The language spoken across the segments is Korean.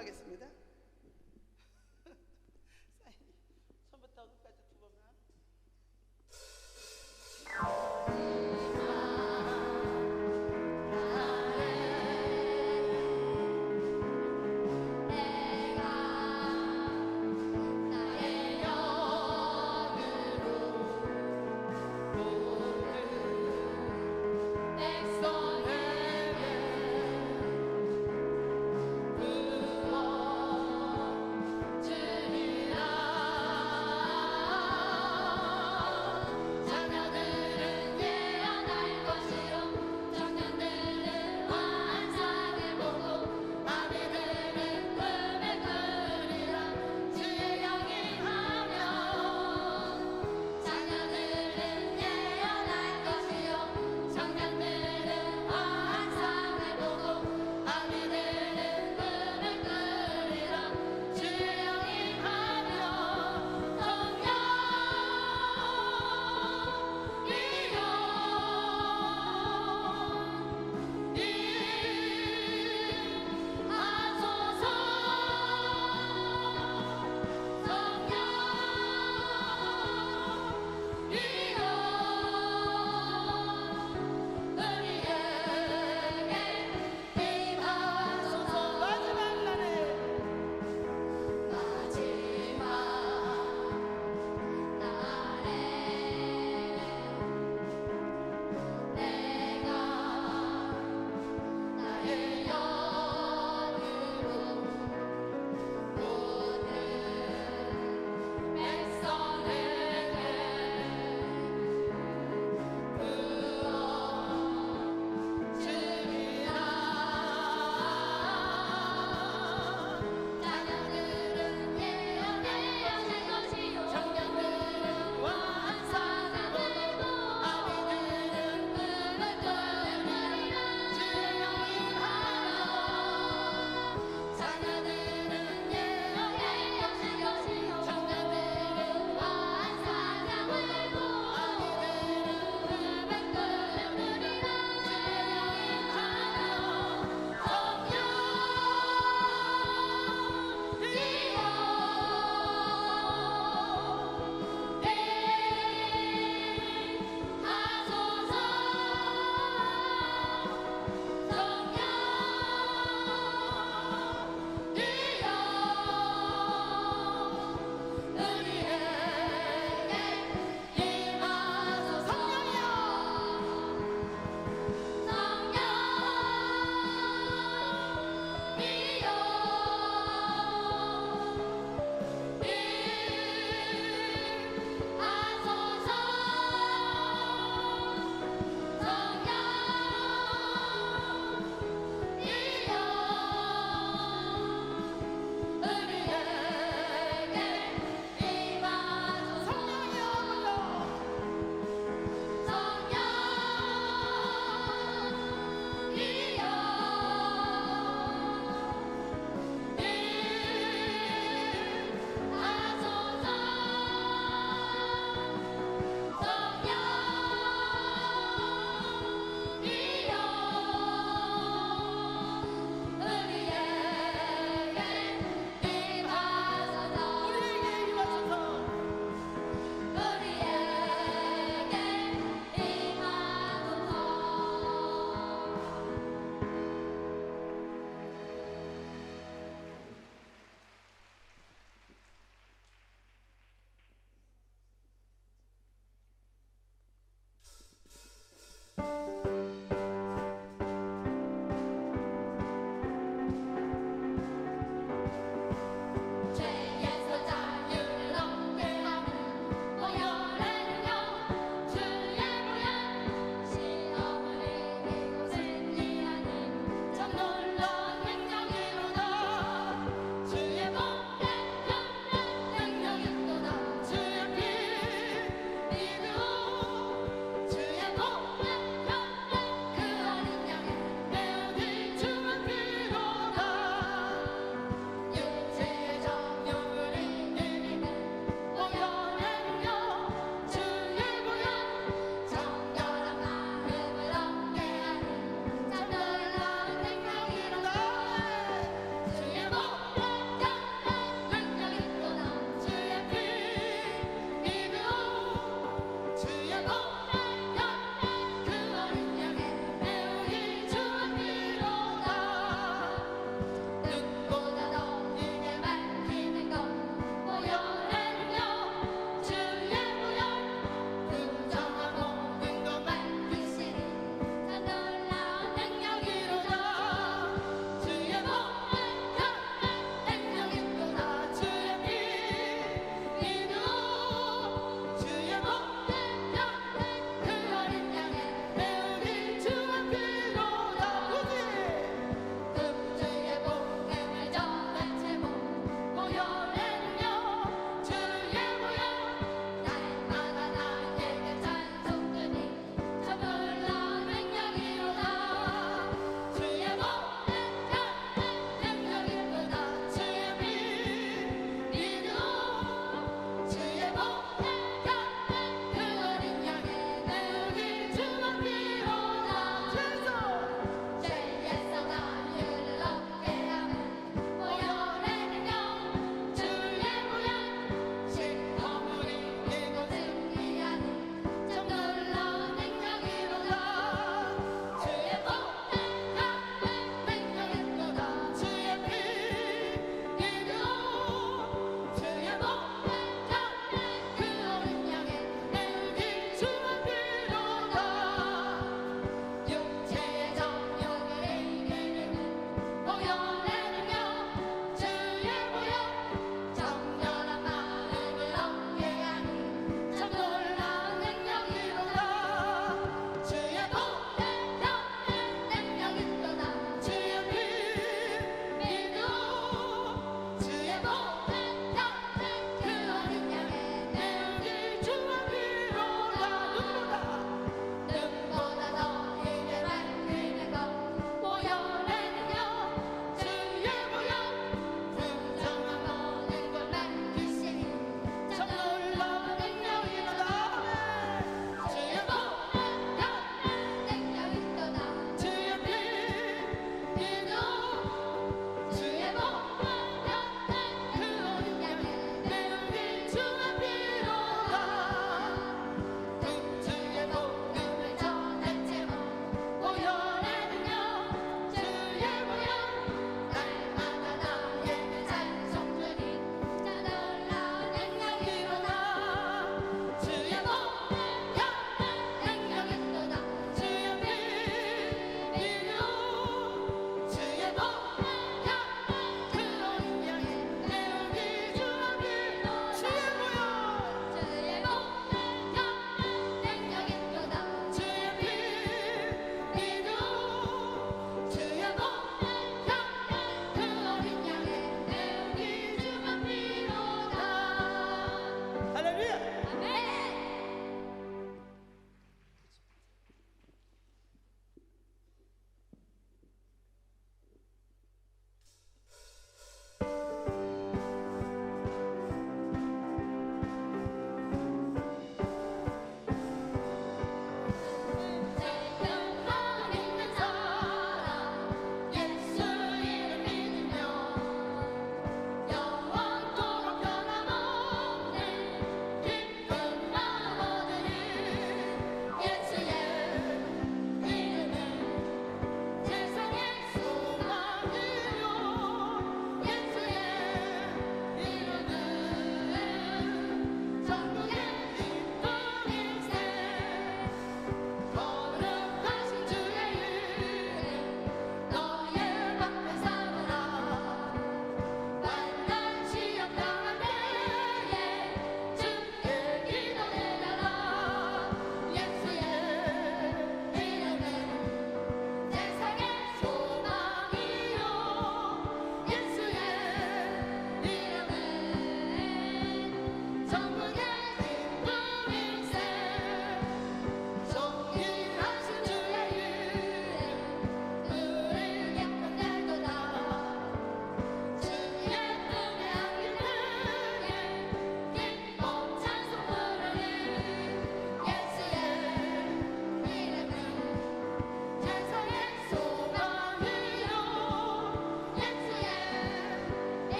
하겠습니다. 사인 처음부터 끝까지 두 번만. 백성에게 구원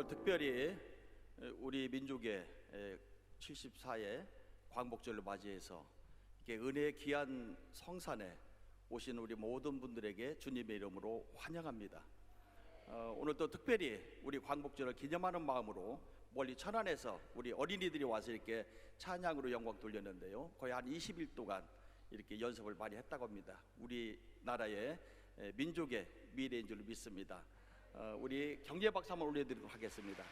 오늘 특별히 우리 민족의 74회 광복절을 맞이해서 이렇게 은혜의 귀한 성산에 오신 우리 모든 분들에게 주님의 이름으로 환영합니다. 오늘 또 특별히 우리 광복절을 기념하는 마음으로 멀리 천안에서 우리 어린이들이 와서 이렇게 찬양으로 영광 돌렸는데요, 거의 한 20일 동안 이렇게 연습을 많이 했다고 합니다. 우리나라의 민족의 미래인 줄 믿습니다. 우리 경례 박수 한번 올려드리도록 하겠습니다.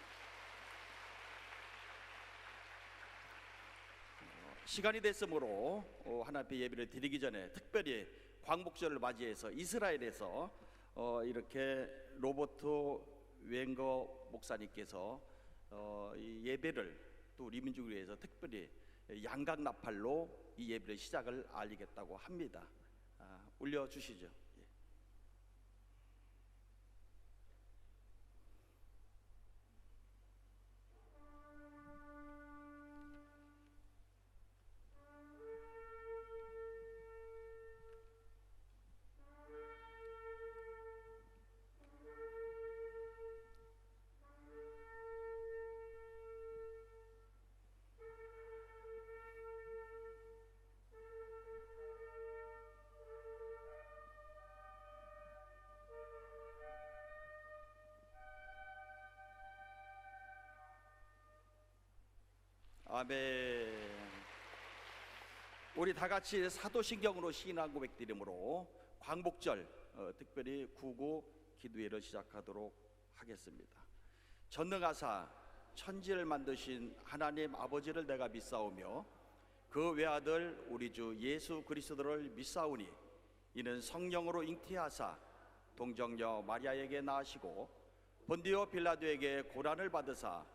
시간이 됐으므로 하나님 앞에 예배를 드리기 전에 특별히 광복절을 맞이해서 이스라엘에서 이렇게 로버트 웬거 목사님께서 이 예배를 또 우리 민족을 위해서 특별히 양각 나팔로 이 예배를 시작을 알리겠다고 합니다. 올려주시죠. 아멘. 우리 다 같이 사도신경으로 신앙 고백드림으로 광복절 특별히 구구 기도회를 시작하도록 하겠습니다. 전능하사 천지를 만드신 하나님 아버지를 내가 믿사오며 그 외아들 우리 주 예수 그리스도를 믿사오니 이는 성령으로 잉태하사 동정녀 마리아에게 낳으시고 본디오 빌라도에게 고난을 받으사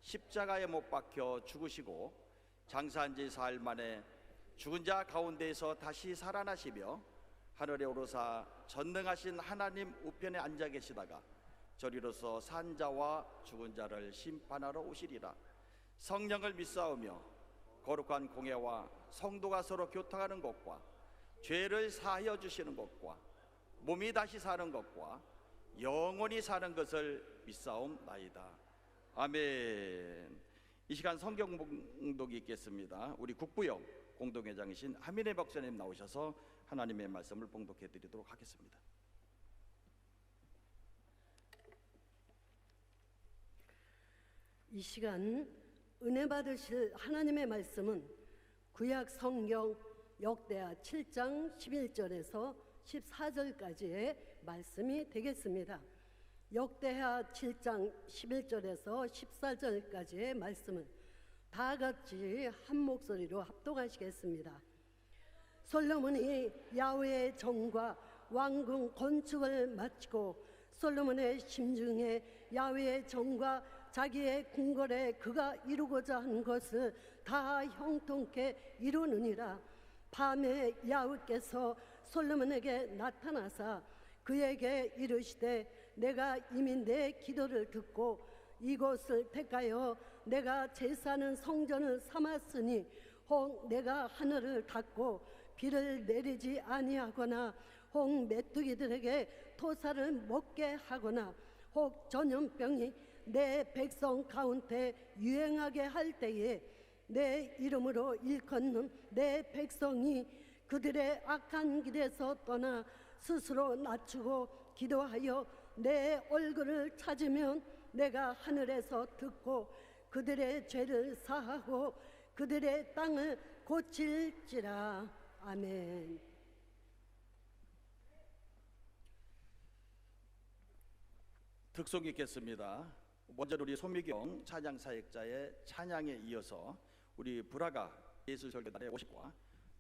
십자가에 못 박혀 죽으시고 장사한 지 사흘 만에 죽은 자 가운데에서 다시 살아나시며 하늘에 오르사 전능하신 하나님 우편에 앉아 계시다가 저리로서 산 자와 죽은 자를 심판하러 오시리라. 성령을 믿사오며 거룩한 공예와 성도가 서로 교통하는 것과 죄를 사하여 주시는 것과 몸이 다시 사는 것과 영원히 사는 것을 믿사옵나이다. 아멘. 이 시간 성경 봉독이 있겠습니다. 우리 국부영 공동회장이신 하민혜 박사님 나오셔서 하나님의 말씀을 봉독해 드리도록 하겠습니다. 이 시간 은혜 받으실 하나님의 말씀은 구약 성경 역대하 7장 11절에서 14절까지의 말씀이 되겠습니다. 역대하 7장 11절에서 14절까지의 말씀을 다 같이 한 목소리로 합독하시겠습니다. 솔로몬이 야훼의 정과 왕궁 건축을 마치고 솔로몬의 심중에 야훼의 정과 자기의 궁궐에 그가 이루고자 한 것을 다 형통케 이루느니라. 밤에 야훼께서 솔로몬에게 나타나사 그에게 이르시되 내가 이미 내 기도를 듣고 이곳을 택하여 내가 제사하는 성전을 삼았으니 혹 내가 하늘을 닫고 비를 내리지 아니하거나 혹 메뚜기들에게 토사를 먹게 하거나 혹 전염병이 내 백성 가운데 유행하게 할 때에 내 이름으로 일컫는 내 백성이 그들의 악한 길에서 떠나 스스로 낮추고 기도하여 내 얼굴을 찾으면 내가 하늘에서 듣고 그들의 죄를 사하고 그들의 땅을 고칠지라. 아멘. 특송 있겠습니다. 먼저 우리 소미경 찬양 사역자의 찬양에 이어서 우리 브라가 예술설교단의 워십과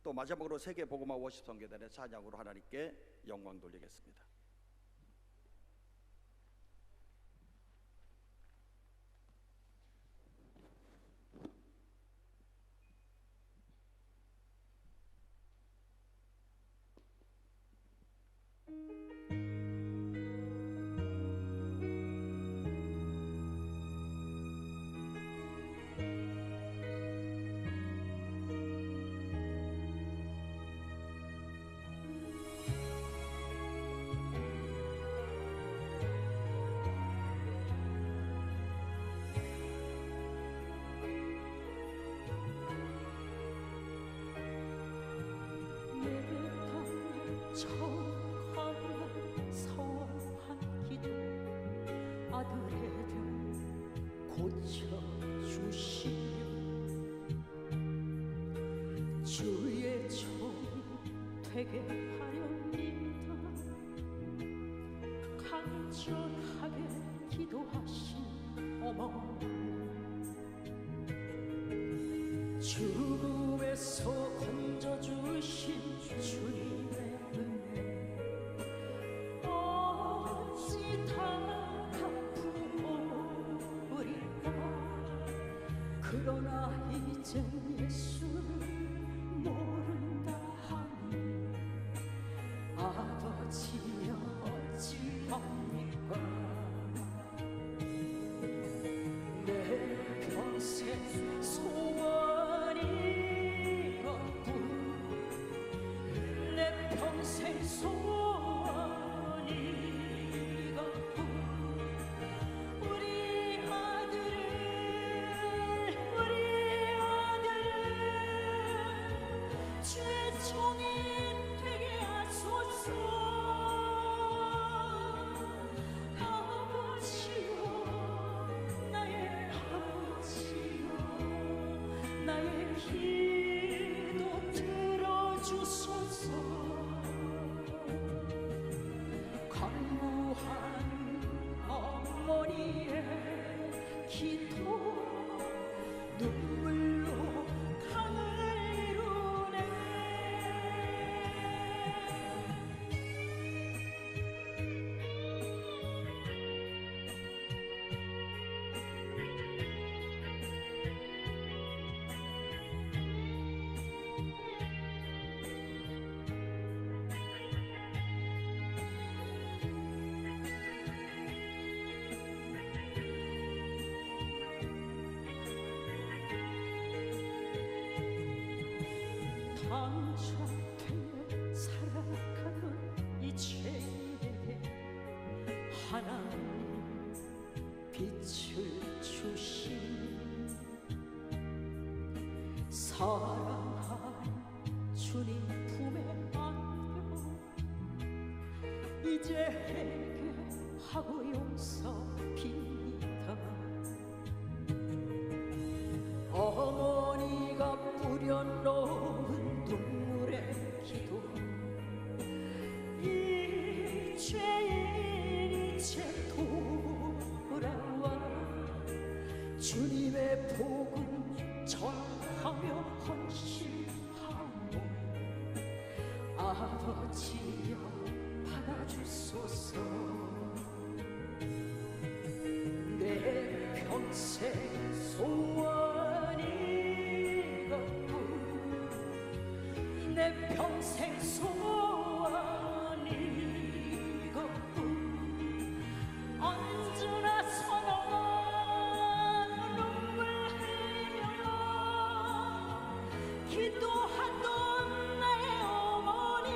또 마지막으로 세계 복음화 워십 선교단의 찬양으로 하나님께 영광 돌리겠습니다. 되게 하렵니다. 간절하게 기도하신 어머니, 죽음에서 건져주신 주님의 은혜, 어찌 다 갚으오리까. 그러나 이젠 예수를 모른다 하니 아버지여 어찌합니까. 내 평생 소원이 이것뿐, 내 평생 소원이 이것뿐. 우리 아들을 주의 종이 되게 하소서. 아버지여, 나의 아버지여, 나의 기도 들어주소서. 간구한 어머니의 기도 눈물로 강을 이루네. 당착되어 살아가는 이 죄에 하나님 빛을 주시니 사랑하는 주님 품에 안겨 이제 회개하고 용서빕니다. 어머니가 뿌려놓은 눈물의 기도, 이 죄인 이제 돌아와 주님의 복음 전하며 헌신하오. 아버지여 받아주소서. 내 평생 소원이 이것뿐, 내 평생 소원이 이것뿐. 언제나 선한 눈물 흘려 기도하던 나의 어머니,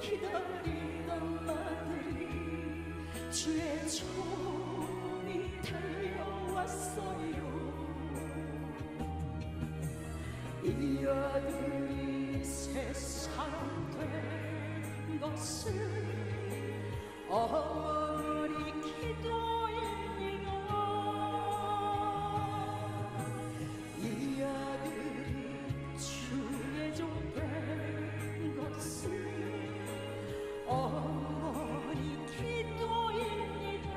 기다리던 나들이 주의 종이 달려왔어요. 이 아들이 새 사람 된 것을 어머니 기도입니다. 이 아들이 주의 종 된 것을 어머니 기도입니다.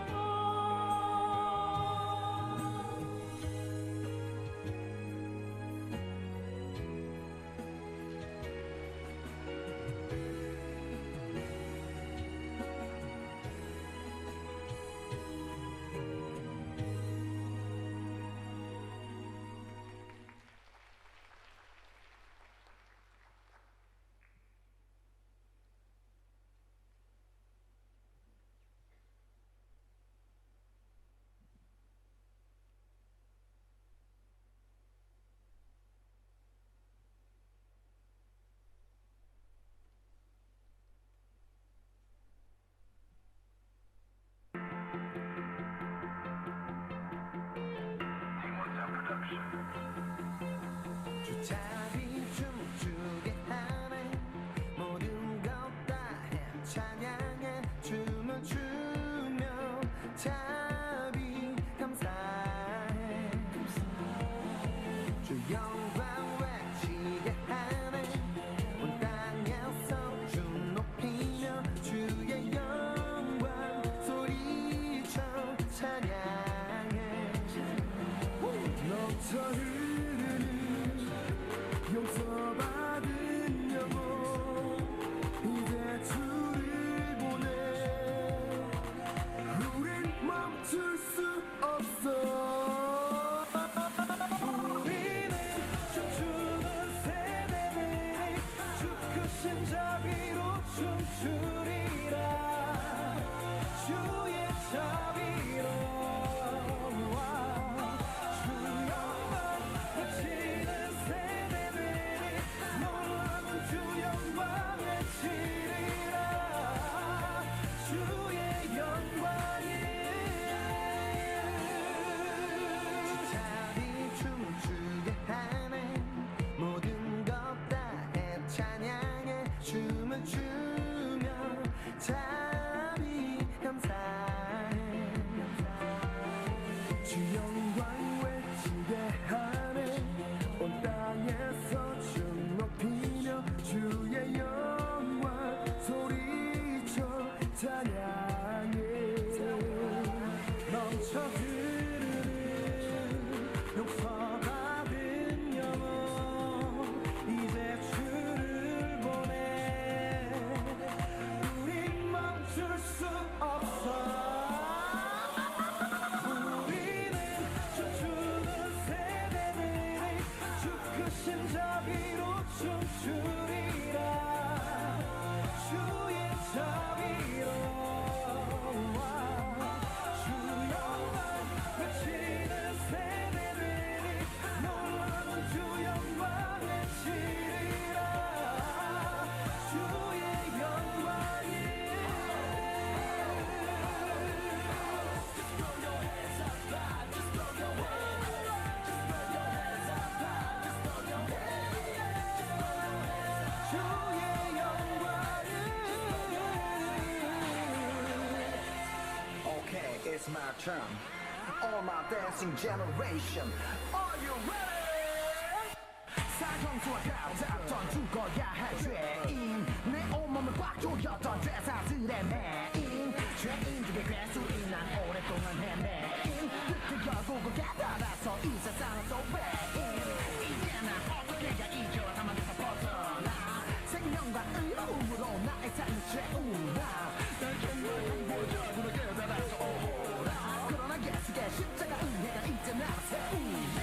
주차비 춤추게 하네. 모든 것 다 해 찬양해. 춤을 추며 자비 감사해. 영광 외치게 하네 온 땅에서 주 높이며 주의 영광 소리쳐 찬양해 넘쳐 흐르는 용서받은 영혼 이제 주를 보내 우린 멈출 수 없어 우리는 춤추는 세대들이 주 크신 자비로 춤추리라 주의 자비로 주 영광 외치는 세대들이 놀라운 주 영광 외치리라 주의 영광이 자비 춤추게 하네 모든 것 다 해 찬양해 춤을 추며 자비 감사해 주 영광 외치게 하네 온 땅에서 주 높이며 주의 영광 소리쳐 찬양해 넘쳐 흐르는 용서받은 영혼 이제 주를 보내 우린 멈출 수 없어 우리는 춤추는 세대들이 주 크신 자비로 춤추리라 주의 자비로 주 영광 외치는 세대들이 놀라운 주 영광 외치리라 주의 영광이 주의 영광이 Okay, it's my turn. All my dancing generation. Are you ready? 사형수와 같았던 죽어야 할 죄인 내 온몸을 꽉 조였던 죄사들의 매인 죄인들의 괴수인 난 오랫동안 헤매인 그때 결국은 깨달아서 이 세상은 또 왜인 이제 난 어떻게 해야 이 죄와 사망에서 벗어나 생명과 의로움으로 나의 삶을 채우라 날 정말 행복적으로 깨달아서 오라 그러나 예수의 십자가 은혜가 이제 나를 세우네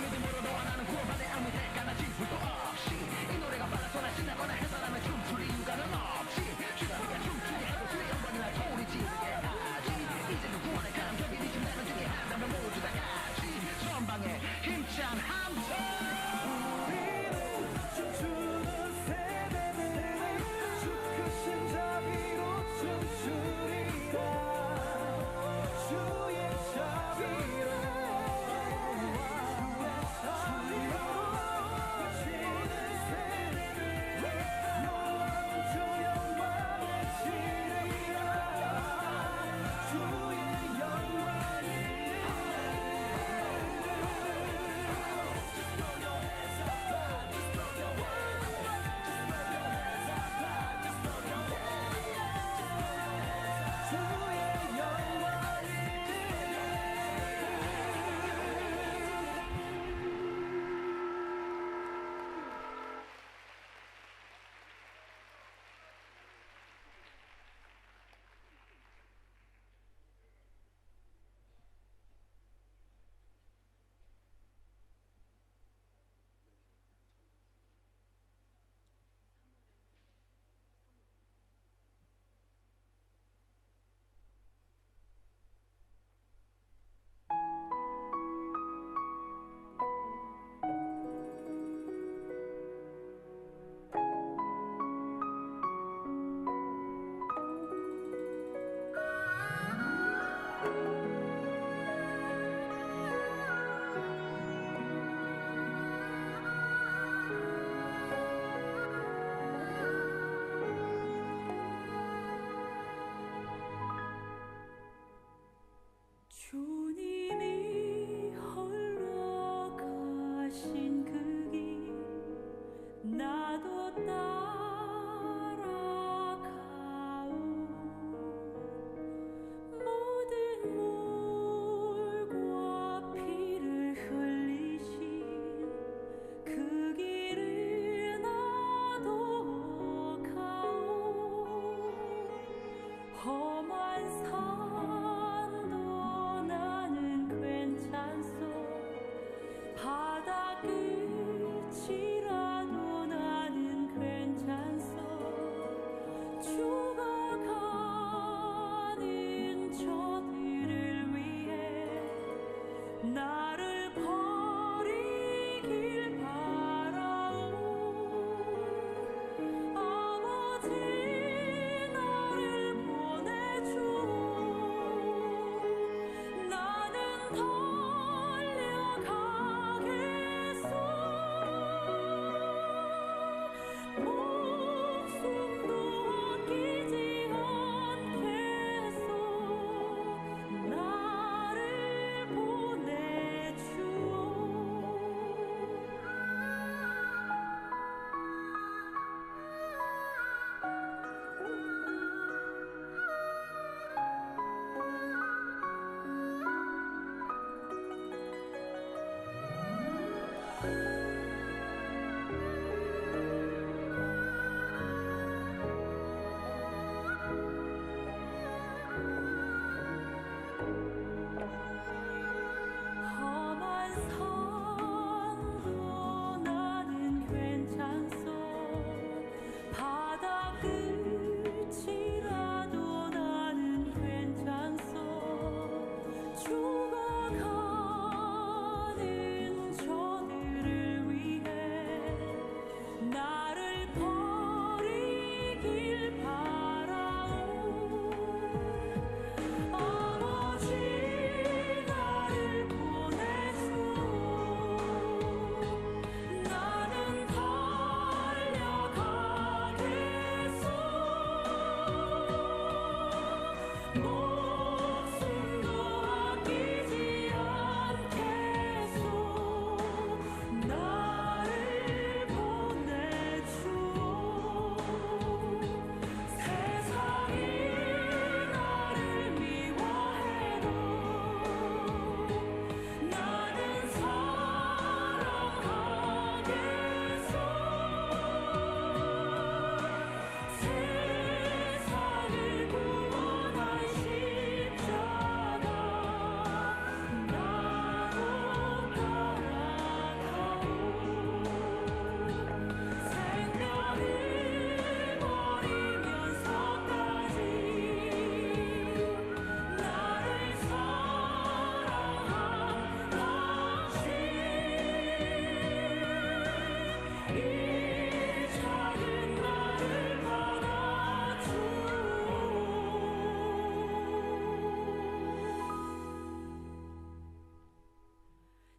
믿음으로 너와 나는 구원받을 아무 대가나 지불도 없이 이 노래가 빨라서 날 신나거나 해서라면 춤출 이유가는 없지 주가 네가 춤추게 하고 주의 영광이 날 소리 지르게 하지 이제 그 구원의 감격이 네 심장을 주게 한다면 모두 다 같이 전방에 힘찬 함성 우리는 춤추는 세대들이 주 크신 자비로 춤추리라 주의 자비로 외치는 세대들이 놀라운 주 영광 외치리라 주의 영광이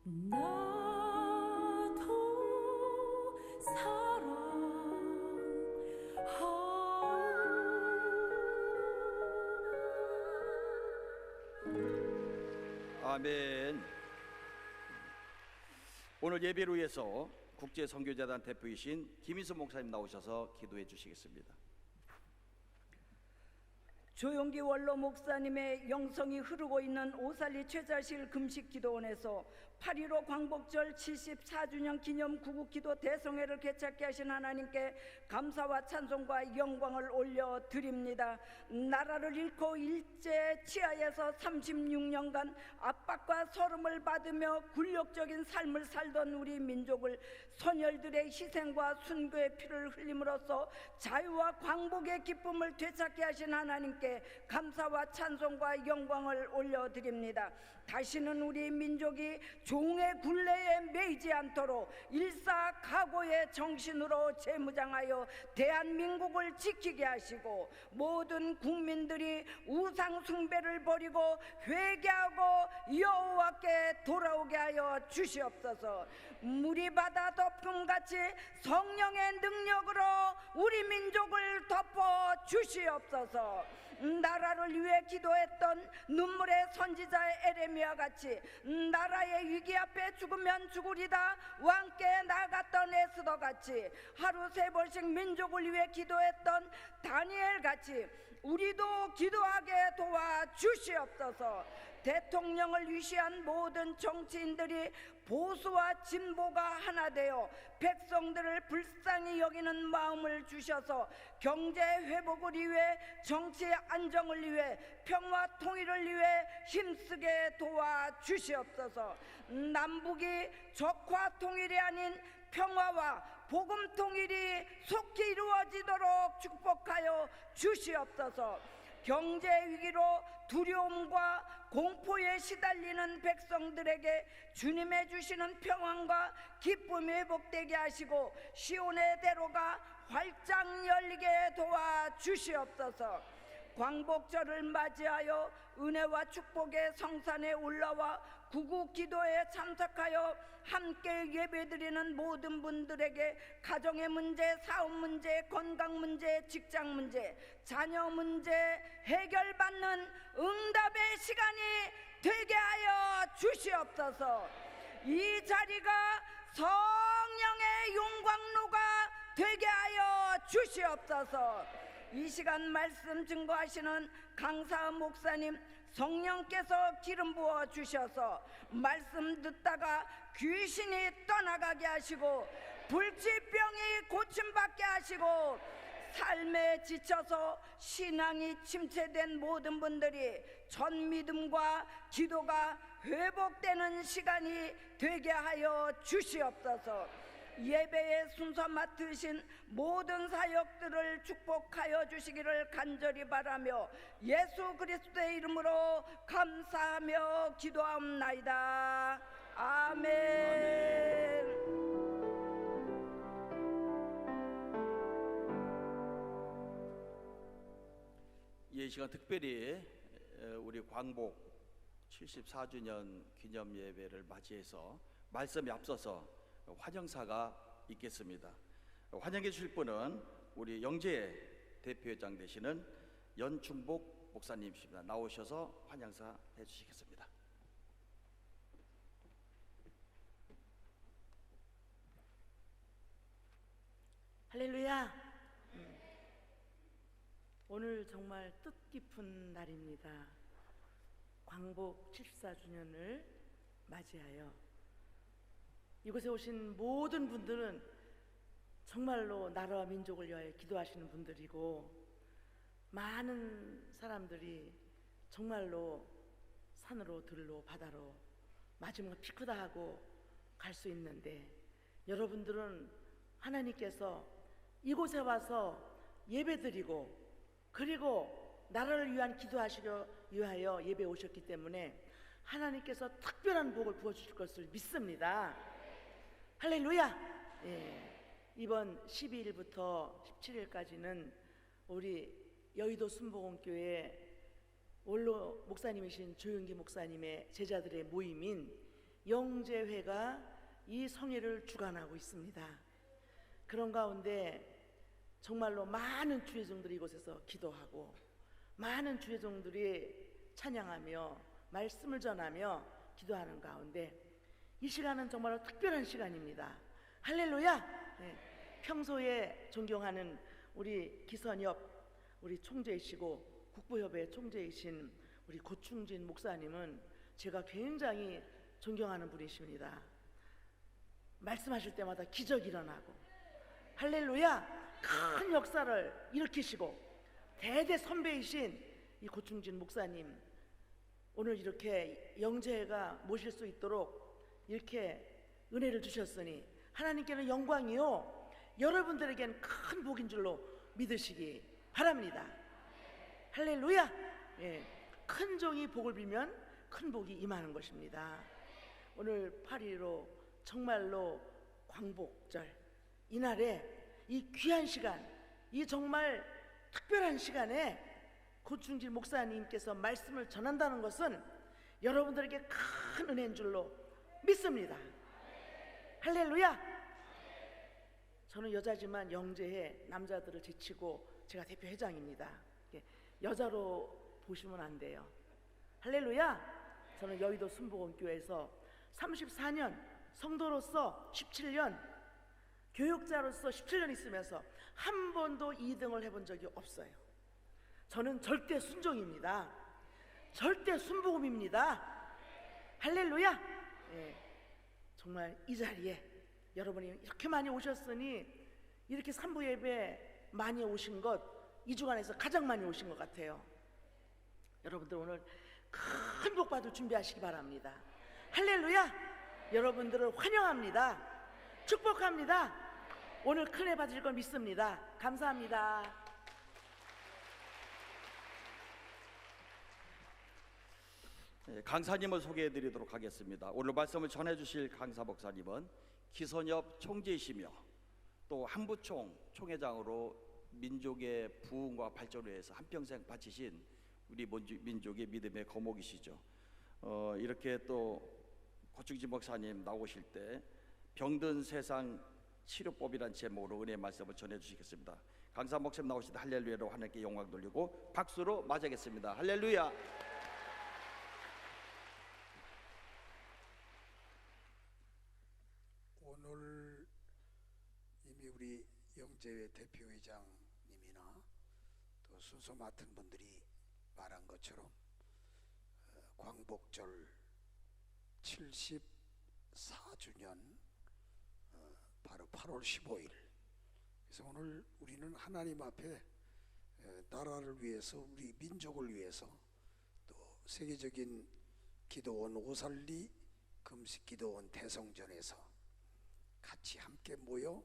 나도 아멘. 오늘 예배를 위해서 국제선교재단 대표이신 김인수 목사님 나오셔서 기도해 주시겠습니다. 조용기 원로 목사님의 영성이 흐르고 있는 오살리 최자실 금식기도원에서 8.15 광복절 74주년 기념 구국기도 대성회를 개최하게 하신 하나님께 감사와 찬송과 영광을 올려드립니다. 나라를 잃고 일제 치하에서 36년간 압박과 서름을 받으며 굴욕적인 삶을 살던 우리 민족을 선열들의 희생과 순교의 피를 흘림으로써 자유와 광복의 기쁨을 되찾게 하신 하나님께 감사와 찬송과 영광을 올려드립니다. 다시는 우리 민족이 종의 굴레에 매이지 않도록 일사각오의 정신으로 재무장하여 대한민국을 지키게 하시고, 모든 국민들이 우상 숭배를 버리고 회개하고 여호와께 돌아오게 하여 주시옵소서. 물이 바다 덮음같이 성령의 능력으로 우리 민족을 덮어 주시옵소서. 나라를 위해 기도했던 눈물의 선지자 에레미야 같이 나라의 위기 앞에 죽으면 죽으리다 왕께 나갔던 에스더 같이 하루 3번씩 민족을 위해 기도했던 다니엘 같이 우리도 기도하게 도와주시옵소서. 대통령을 위시한 모든 정치인들이 보수와 진보가 하나 되어 백성들을 불쌍히 여기는 마음을 주셔서 경제 회복을 위해, 정치 안정을 위해, 평화 통일을 위해 힘쓰게 도와주시옵소서. 남북이 적화 통일이 아닌 평화와 복음 통일이 속히 이루어지도록 축복하여 주시옵소서. 경제 위기로 두려움과 공포에 시달리는 백성들에게 주님의 주시는 평안과 기쁨이 회복되게 하시고 시온의 대로가 활짝 열리게 도와주시옵소서. 광복절을 맞이하여 은혜와 축복의 성산에 올라와 구국 기도에 참석하여 함께 예배드리는 모든 분들에게 가정의 문제, 사업 문제, 건강 문제, 직장 문제, 자녀 문제 해결받는 응답의 시간이 되게 하여 주시옵소서. 이 자리가 성령의 용광로가 되게 하여 주시옵소서. 이 시간 말씀 증거하시는 강사 목사님, 성령께서 기름 부어 주셔서 말씀 듣다가 귀신이 떠나가게 하시고 불치병이 고침받게 하시고 삶에 지쳐서 신앙이 침체된 모든 분들이 전 믿음과 기도가 회복되는 시간이 되게 하여 주시옵소서. 예배의 순서 맡으신 모든 사역들을 축복하여 주시기를 간절히 바라며 예수 그리스도의 이름으로 감사하며 기도하옵나이다. 아멘. 이 시간 특별히 우리 광복 74주년 기념 예배를 맞이해서 말씀에 앞서서 환영사가 있겠습니다. 환영해 주실 분은 우리 영재 대표회장 되시는 연충복 목사님이십니다. 나오셔서 환영사 해주시겠습니다. 할렐루야. 오늘 정말 뜻깊은 날입니다. 광복 74주년을 맞이하여 이곳에 오신 모든 분들은 정말로 나라와 민족을 위하여 기도하시는 분들이고, 많은 사람들이 정말로 산으로 들로 바다로 마지막 피 크다 하고 갈 수 있는데, 여러분들은 하나님께서 이곳에 와서 예배드리고 그리고 나라를 위한 기도하시려 위하여 예배 오셨기 때문에 하나님께서 특별한 복을 부어주실 것을 믿습니다. 할렐루야. 이번 12일부터 17일까지는 우리 여의도 순복음교회 원로 목사님이신 조용기 목사님의 제자들의 모임인 영재회가 이 성회를 주관하고 있습니다. 그런 가운데 정말로 많은 주회종들이 이곳에서 기도하고 많은 주회종들이 찬양하며 말씀을 전하며 기도하는 가운데 이 시간은 정말로 특별한 시간입니다. 할렐루야! 네. 평소에 존경하는 우리 기선엽 우리 총재이시고 국부협의 총재이신 우리 고충진 목사님은 제가 굉장히 존경하는 분이십니다. 말씀하실 때마다 기적이 일어나고 할렐루야! 큰 역사를 일으키시고 대대 선배이신 이 고충진 목사님 오늘 이렇게 영재회가 모실 수 있도록 이렇게 은혜를 주셨으니 하나님께는 영광이요 여러분들에겐 큰 복인 줄로 믿으시기 바랍니다. 할렐루야! 예, 큰 종이 복을 빌면 큰 복이 임하는 것입니다. 오늘 8.15 정말로 광복절 이날에 이 귀한 시간, 이 정말 특별한 시간에 고충진 목사님께서 말씀을 전한다는 것은 여러분들에게 큰 은혜인 줄로 믿습니다. 할렐루야! 저는 여자지만 영재회 남자들을 제치고 제가 대표 회장입니다. 여자로 보시면 안 돼요. 할렐루야! 저는 여의도 순복음교회에서 34년 성도로서 17년 교육자로서 17년 있으면서 한 번도 2등을 해본 적이 없어요. 저는 절대 순종입니다. 절대 순복음입니다. 할렐루야! 예, 정말 이 자리에 여러분이 이렇게 많이 오셨으니 이렇게 산부 예배 많이 오신 것 이 주간에서 가장 많이 오신 것 같아요. 여러분들 오늘 큰 복 받을 준비하시기 바랍니다. 할렐루야! 여러분들을 환영합니다. 축복합니다. 오늘 큰 애 받으실 걸 믿습니다. 감사합니다. 네, 강사님을 소개해 드리도록 하겠습니다. 오늘 말씀을 전해 주실 강사 목사님은 기선엽 총재이시며 또 한부총 총회장으로 민족의 부흥과 발전을 위해서 한평생 바치신 우리 민족의 믿음의 거목이시죠. 이렇게 또 고충진 목사님 나오실 때 병든 세상 치료법이란 제목으로 은혜의 말씀을 전해 주시겠습니다. 강사 목사님 나오실 때 할렐루야로 하나님께 영광 돌리고 박수로 맞이하겠습니다. 할렐루야. 오늘 이미 우리 영재회 대표회장님이나 또 순서 맡은 분들이 말한 것처럼 광복절 74주년 바로 8월 15일 그래서 오늘 우리는 하나님 앞에 나라를 위해서 우리 민족을 위해서 또 세계적인 기도원 오살리 금식기도원 대성전에서 같이 함께 모여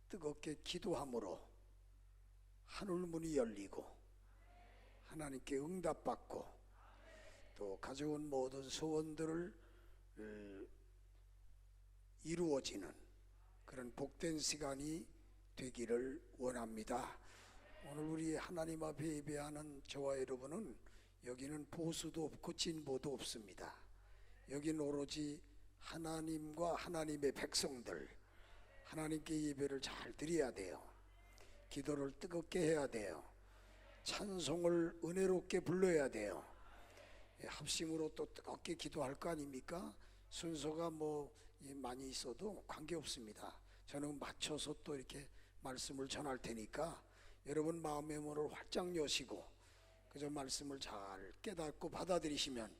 뜨겁게 기도함으로 하늘문이 열리고 하나님께 응답받고 또 가져온 모든 소원들을 이루어지는 그런 복된 시간이 되기를 원합니다. 오늘 우리 하나님 앞에 예배하는 저와 여러분은 여기는 보수도 없고 진보도 없습니다. 여기는 오로지 하나님과 하나님의 백성들 하나님께 예배를 잘 드려야 돼요. 기도를 뜨겁게 해야 돼요. 찬송을 은혜롭게 불러야 돼요. 합심으로 또 뜨겁게 기도할 거 아닙니까? 순서가 뭐 많이 있어도 관계없습니다. 저는 맞춰서 또 이렇게 말씀을 전할 테니까 여러분 마음의 문을 활짝 여시고 그저 말씀을 잘 깨닫고 받아들이시면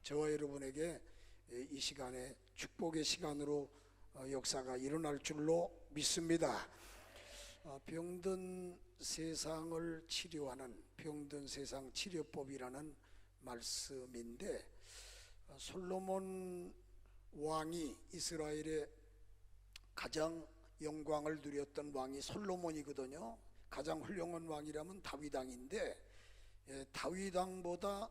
저와 여러분에게 이 시간에 축복의 시간으로 역사가 일어날 줄로 믿습니다. 병든 세상을 치료하는 병든 세상 치료법이라는 말씀인데 솔로몬 왕이 이스라엘의 가장 영광을 누렸던 왕이 솔로몬이거든요. 가장 훌륭한 왕이라면 다윗 왕인데 다윗 왕보다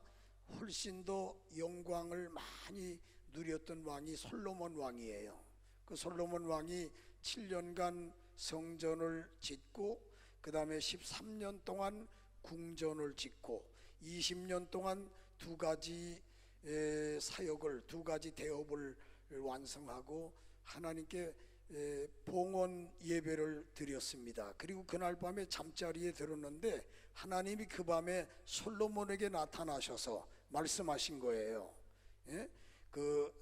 훨씬 더 영광을 많이 누렸던 왕이 솔로몬 왕이에요. 그 솔로몬 왕이 7년간 성전을 짓고 그 다음에 13년 동안 궁전을 짓고 20년 동안 두 가지 사역을 두 가지 대업을 완성하고 하나님께 봉헌 예배를 드렸습니다. 그리고 그날 밤에 잠자리에 들었는데 하나님이 그 밤에 솔로몬에게 나타나셔서 말씀하신 거예요. 예? 그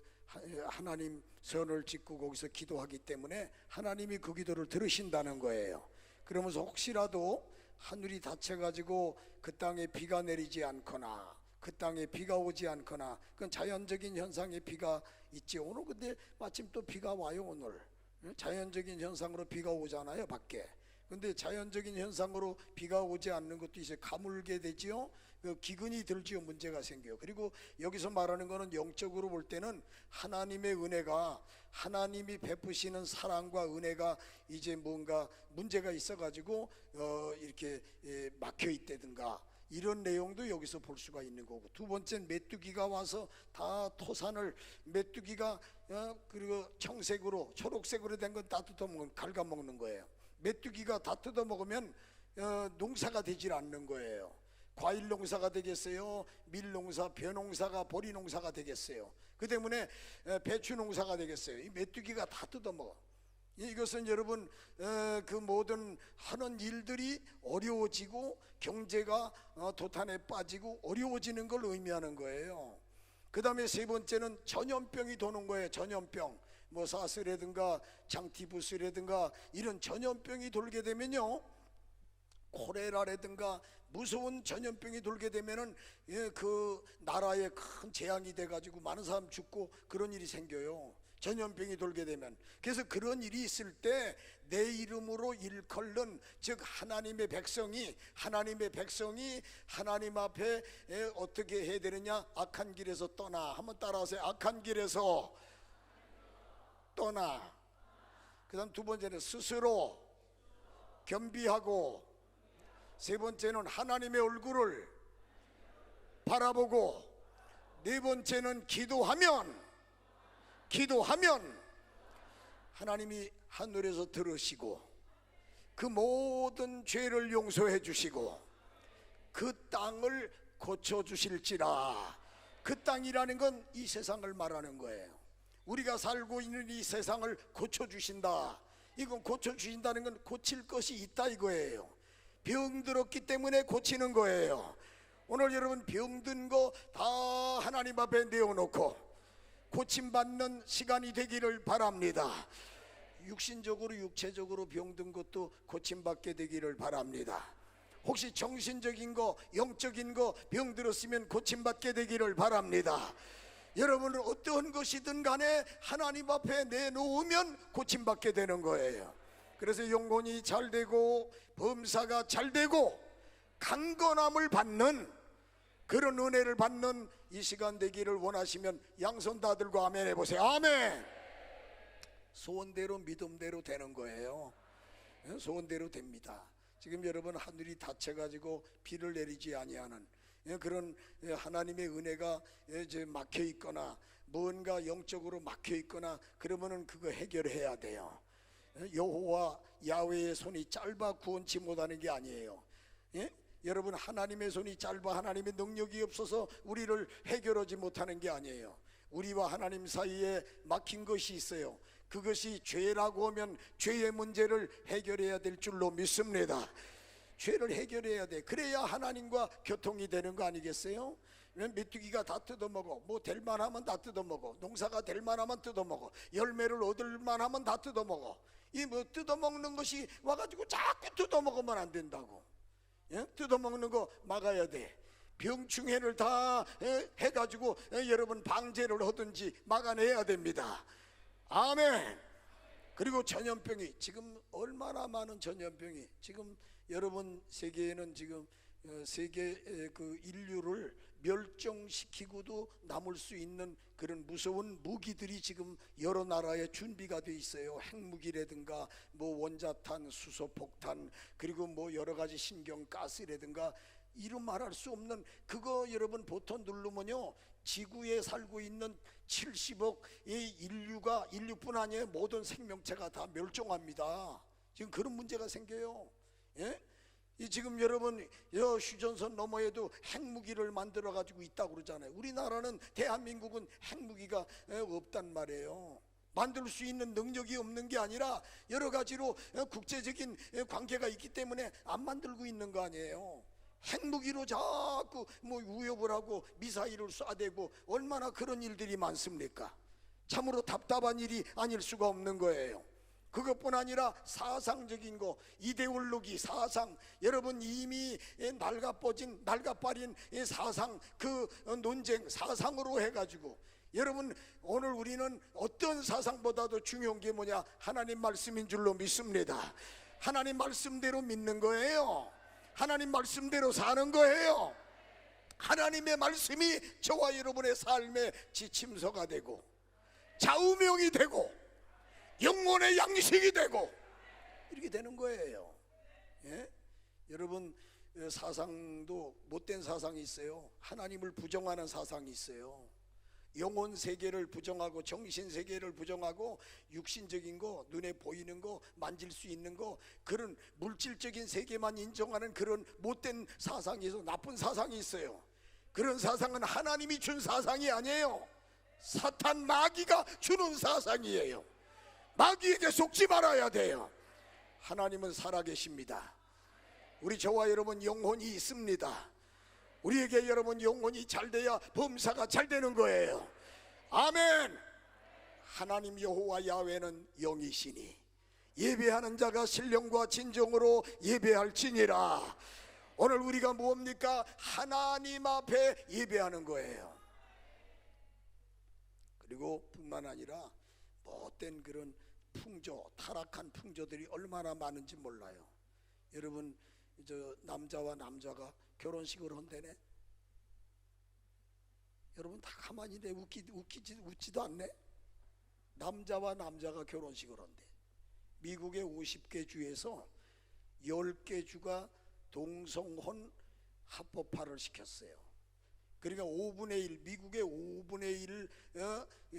하나님 선을 짓고 거기서 기도하기 때문에 하나님이 그 기도를 들으신다는 거예요. 그러면서 혹시라도 하늘이 닫혀가지고 그 땅에 비가 내리지 않거나 그 땅에 비가 오지 않거나, 그건 자연적인 현상에 비가 있지. 오늘 근데 마침 또 비가 와요. 오늘 자연적인 현상으로 비가 오잖아요, 밖에. 근데 자연적인 현상으로 비가 오지 않는 것도 이제 가물게 되지요. 그 기근이 들지요. 문제가 생겨요. 그리고 여기서 말하는 거는 영적으로 볼 때는 하나님의 은혜가, 하나님이 베푸시는 사랑과 은혜가 이제 뭔가 문제가 있어가지고 이렇게 막혀 있다든가 이런 내용도 여기서 볼 수가 있는 거고, 두 번째는 메뚜기가 와서 다 토산을, 메뚜기가 그리고 청색으로 초록색으로 된 건 다 뜯어먹는, 갉아먹는 거예요. 메뚜기가 다 뜯어먹으면 농사가 되질 않는 거예요. 과일 농사가 되겠어요? 밀 농사, 벼 농사가, 보리 농사가 되겠어요? 그 때문에 배추 농사가 되겠어요? 이 메뚜기가 다 뜯어먹어. 이것은 여러분 그 모든 하는 일들이 어려워지고 경제가 도탄에 빠지고 어려워지는 걸 의미하는 거예요. 그 다음에 세 번째는 전염병이 도는 거예요. 전염병, 뭐 사스라든가 장티푸스라든가 이런 전염병이 돌게 되면요, 콜레라라든가 무서운 전염병이 돌게 되면은 그 나라에 큰 재앙이 돼가지고 많은 사람 죽고 그런 일이 생겨요. 전염병이 돌게 되면. 그래서 그런 일이 있을 때 내 이름으로 일컬는, 즉 하나님의 백성이 하나님 앞에 어떻게 해야 되느냐? 악한 길에서 떠나. 한번 따라하세요. 악한 길에서 떠나. 그 다음 두 번째는 스스로 겸비하고, 세 번째는 하나님의 얼굴을 바라보고, 네 번째는 기도하면 하나님이 하늘에서 들으시고 그 모든 죄를 용서해 주시고 그 땅을 고쳐 주실지라. 그 땅이라는 건 이 세상을 말하는 거예요. 우리가 살고 있는 이 세상을 고쳐 주신다. 이건 고쳐 주신다는 건 고칠 것이 있다 이거예요. 병들었기 때문에 고치는 거예요. 오늘 여러분 병든 거 다 하나님 앞에 내어놓고 고침받는 시간이 되기를 바랍니다. 육신적으로 육체적으로 병든 것도 고침받게 되기를 바랍니다. 혹시 정신적인 거, 영적인 거 병들었으면 고침받게 되기를 바랍니다. 여러분은 어떤 것이든 간에 하나님 앞에 내놓으면 고침받게 되는 거예요. 그래서 영혼이 잘되고 범사가 잘되고 강건함을 받는 그런 은혜를 받는 이 시간 되기를 원하시면 양손 다 들고 아멘 해보세요. 아멘. 소원대로 믿음대로 되는 거예요. 소원대로 됩니다. 지금 여러분 하늘이 닫혀가지고 비를 내리지 아니하는 그런 하나님의 은혜가 이제 막혀 있거나 뭔가 영적으로 막혀 있거나 그러면은 그거 해결해야 돼요. 여호와 야훼의 손이 짧아 구원치 못하는 게 아니에요. 여러분 하나님의 손이 짧아 하나님의 능력이 없어서 우리를 해결하지 못하는 게 아니에요. 우리와 하나님 사이에 막힌 것이 있어요. 그것이 죄라고 하면 죄의 문제를 해결해야 될 줄로 믿습니다. 죄를 해결해야 돼. 그래야 하나님과 교통이 되는 거 아니겠어요? 메뚜기가 다 뜯어먹어. 뭐 될 만하면 다 뜯어먹어. 농사가 될 만하면 뜯어먹어. 열매를 얻을 만하면 다 뜯어먹어. 이 뭐 뜯어먹는 것이 와가지고 자꾸 뜯어먹으면 안 된다고. 뜯어먹는 거 막아야 돼. 병충해를 다 해가지고 여러분 방제를 하든지 막아내야 됩니다. 아멘. 그리고 전염병이 지금 얼마나 많은 전염병이 지금 여러분 세계에는 지금 세계 그 인류를 멸종시키고도 남을 수 있는 그런 무서운 무기들이 지금 여러 나라에 준비가 돼 있어요. 핵무기라든가 뭐 원자탄, 수소폭탄, 그리고 뭐 여러 가지 신경가스라든가 이루 말할 수 없는 그거 여러분 버튼 누르면요 지구에 살고 있는 70억의 인류뿐 아니에요. 모든 생명체가 다 멸종합니다. 지금 그런 문제가 생겨요. 이 지금 여러분 휴전선 너머에도 핵무기를 만들어 가지고 있다고 그러잖아요. 우리나라는, 대한민국은 핵무기가 없단 말이에요. 만들 수 있는 능력이 없는 게 아니라 여러 가지로 국제적인 관계가 있기 때문에 안 만들고 있는 거 아니에요. 핵무기로 자꾸 뭐 위협을 하고 미사일을 쏴대고 얼마나 그런 일들이 많습니까? 참으로 답답한 일이 아닐 수가 없는 거예요. 그것뿐 아니라 사상적인 거, 이데올로기, 사상, 여러분 이미 낡아버린 사상, 그 논쟁, 사상으로 해가지고, 여러분 오늘 우리는 어떤 사상보다도 중요한 게 뭐냐? 하나님 말씀인 줄로 믿습니다. 하나님 말씀대로 믿는 거예요. 하나님 말씀대로 사는 거예요. 하나님의 말씀이 저와 여러분의 삶의 지침서가 되고 좌우명이 되고 영혼의 양식이 되고 이렇게 되는 거예요. 예? 여러분 사상도 못된 사상이 있어요. 하나님을 부정하는 사상이 있어요. 영혼 세계를 부정하고 정신 세계를 부정하고 육신적인 거, 눈에 보이는 거, 만질 수 있는 거, 그런 물질적인 세계만 인정하는 그런 못된 사상이 있어. 나쁜 사상이 있어요. 그런 사상은 하나님이 준 사상이 아니에요. 사탄 마귀가 주는 사상이에요. 마귀에게 속지 말아야 돼요. 하나님은 살아계십니다. 우리 저와 여러분 영혼이 있습니다. 우리에게 여러분 영혼이 잘 돼야 범사가 잘 되는 거예요. 아멘. 하나님 여호와 야훼는 영이시니 예배하는 자가 신령과 진정으로 예배할지니라. 오늘 우리가 뭡니까? 하나님 앞에 예배하는 거예요. 그리고 뿐만 아니라 못된 그런 풍조, 타락한 풍조들이 얼마나 많은지 몰라요. 여러분 저 남자와 남자가 결혼식을 한대네. 여러분 다 가만히 있네. 웃지도 않네. 남자와 남자가 결혼식을 한대. 미국의 50개 주에서 10개 주가 동성혼 합법화를 시켰어요. 그러니까 5분의 1, 미국의 5분의 1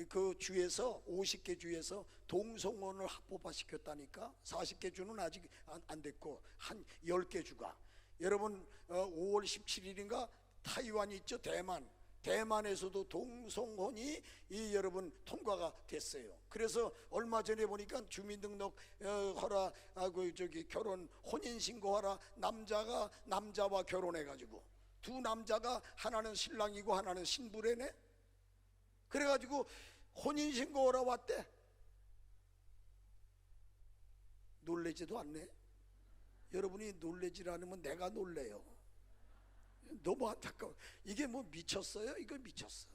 그 주에서 50개 주에서 동성혼을 합법화 시켰다니까. 40개 주는 아직 안 됐고 한 10개 주가. 여러분 5월 17일인가 타이완이 있죠. 대만에서도 동성혼이 여러분 통과가 됐어요. 그래서 얼마 전에 보니까 주민등록 허락하고 결혼 혼인신고하라. 남자가 남자와 결혼해가지고 두 남자가 하나는 신랑이고 하나는 신부래네. 그래가지고 혼인신고하러 왔대. 놀래지도 않네. 여러분이 놀래지 않으면 내가 놀래요. 너무 안타까워. 이게 뭐 미쳤어요? 이거 미쳤어.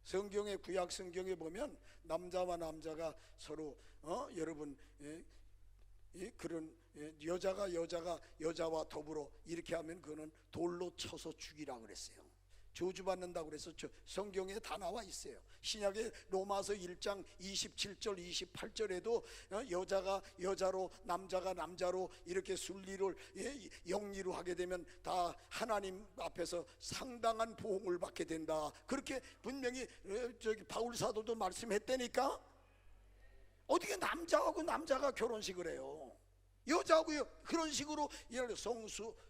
성경에, 구약 성경에 보면 남자와 남자가 서로 여러분 그런 여자가 여자와 더불어 이렇게 하면 그거는 돌로 쳐서 죽이라고 그랬어요. 저주받는다고 그래서 성경에 다 나와 있어요. 신약의 로마서 1장 27절 28절에도 여자가 여자로 남자가 남자로 이렇게 순리를 영리로 하게 되면 다 하나님 앞에서 상당한 보응을 받게 된다. 그렇게 분명히 바울 사도도 말씀했다니까. 어떻게 남자하고 남자가 결혼식을 해요? 여자하고 그런 식으로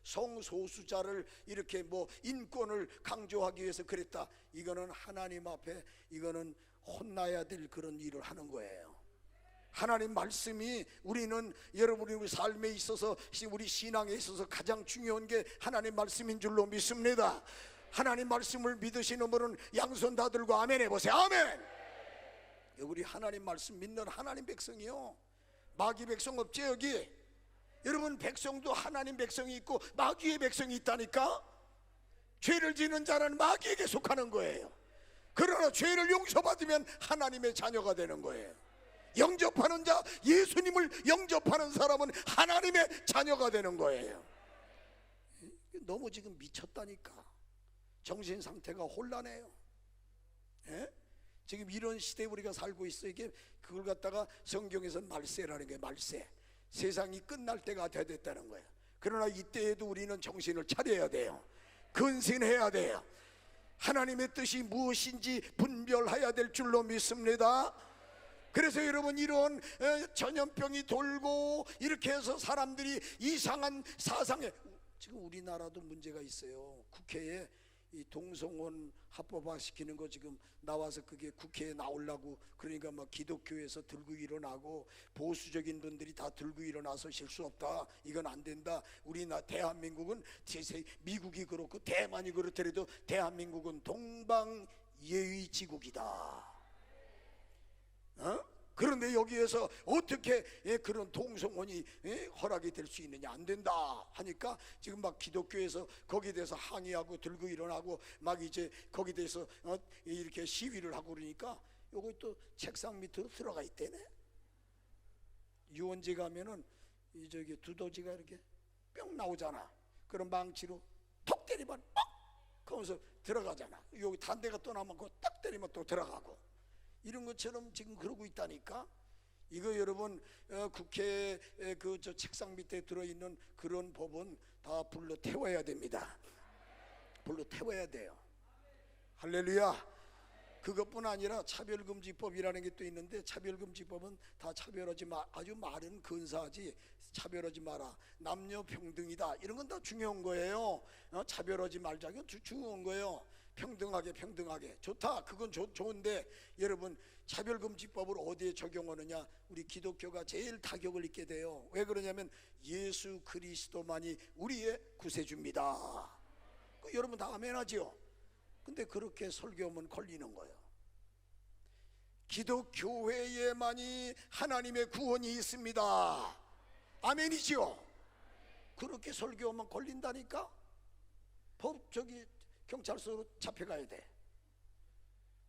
성소수자를 이렇게 뭐 인권을 강조하기 위해서 그랬다. 이거는 하나님 앞에 이거는 혼나야 될 그런 일을 하는 거예요. 하나님 말씀이 우리는 여러분이 우리 삶에 있어서 우리 신앙에 있어서 가장 중요한 게 하나님 말씀인 줄로 믿습니다. 하나님 말씀을 믿으시는 분은 양손 다 들고 아멘 해보세요. 아멘. 우리 하나님 말씀 믿는 하나님 백성이요. 마귀 백성 없지 여기? 여러분 백성도 하나님 백성이 있고 마귀의 백성이 있다니까. 죄를 지는 자는 마귀에게 속하는 거예요. 그러나 죄를 용서받으면 하나님의 자녀가 되는 거예요. 영접하는 자, 예수님을 영접하는 사람은 하나님의 자녀가 되는 거예요. 너무 지금 미쳤다니까. 정신 상태가 혼란해요. 예? 지금 이런 시대에 우리가 살고 있어. 이게 그걸 갖다가 성경에서는 말세라는 게 말세. 세상이 끝날 때가 됐다는 거예요. 그러나 이때에도 우리는 정신을 차려야 돼요. 근신해야 돼요. 하나님의 뜻이 무엇인지 분별해야 될 줄로 믿습니다. 그래서 여러분 이런 전염병이 돌고 이렇게 해서 사람들이 이상한 사상에 지금 우리나라도 문제가 있어요. 국회에 이 동성혼 합법화시키는 거 지금 나와서 그게 국회에 나오려고 그러니까 막 기독교에서 들고 일어나고 보수적인 분들이 다 들고 일어나서 실수 없다, 이건 안 된다. 대한민국은 미국이 그렇고 대만이 그렇더라도 대한민국은 동방예의지국이다. 그런데 여기에서 어떻게 그런 동성혼이 허락이 될 수 있느냐, 안 된다 하니까 지금 막 기독교에서 거기에 대해서 항의하고 들고 일어나고 막 이제 거기에 대해서 이렇게 시위를 하고 그러니까 요거 또 책상 밑으로 들어가 있대네. 유원지 가면은 이 저기 두더지가 이렇게 뿅 나오잖아. 그럼 망치로 톡 때리면 뻑 하면서 들어가잖아. 여기 단대가 또 나면 그거 딱 때리면 또 들어가고, 이런 것처럼 지금 그러고 있다니까. 이거 여러분 국회 그 저 책상 밑에 들어있는 그런 법은 다 불러 태워야 됩니다. 불러 태워야 돼요. 할렐루야. 그것뿐 아니라 차별금지법이라는 게 또 있는데, 차별금지법은 다 차별하지 마, 아주 말은 근사하지 차별하지 마라, 남녀 평등이다, 이런 건 다 중요한 거예요. 차별하지 말자, 이건 중요한 거예요. 평등하게 좋다, 그건 좋은데 여러분 차별금지법을 어디에 적용하느냐? 우리 기독교가 제일 타격을 입게 돼요. 왜 그러냐면 예수 그리스도만이 우리의 구세주입니다. 여러분 다 아멘하지요? 근데 그렇게 설교하면 걸리는 거예요. 기독교회에만이 하나님의 구원이 있습니다. 아멘이지요? 그렇게 설교하면 걸린다니까. 경찰서로 잡혀가야 돼.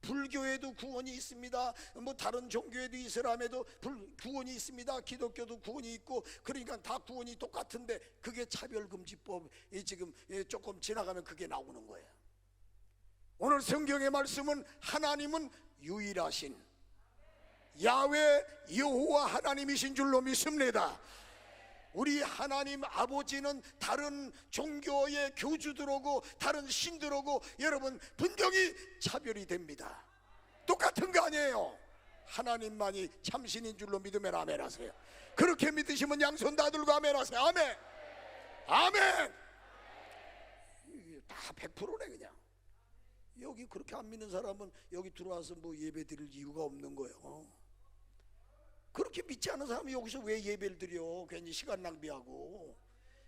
불교에도 구원이 있습니다. 뭐 다른 종교에도, 이슬람에도 구원이 있습니다. 기독교도 구원이 있고, 그러니까 다 구원이 똑같은데 그게 차별금지법이 지금 조금 지나가면 그게 나오는 거예요. 오늘 성경의 말씀은 하나님은 유일하신 야훼 여호와 하나님이신 줄로 믿습니다. 우리 하나님 아버지는 다른 종교의 교주들하고 다른 신들하고 여러분 분명히 차별이 됩니다. 똑같은 거 아니에요. 하나님만이 참신인 줄로 믿으면 아멘 하세요. 그렇게 믿으시면 양손 다 들고 아멘 하세요. 아멘. 아멘. 다 100%네 그냥. 여기 그렇게 안 믿는 사람은 여기 들어와서 뭐 예배 드릴 이유가 없는 거예요. 그렇게 믿지 않은 사람이 여기서 왜 예배를 드려? 괜히 시간 낭비하고.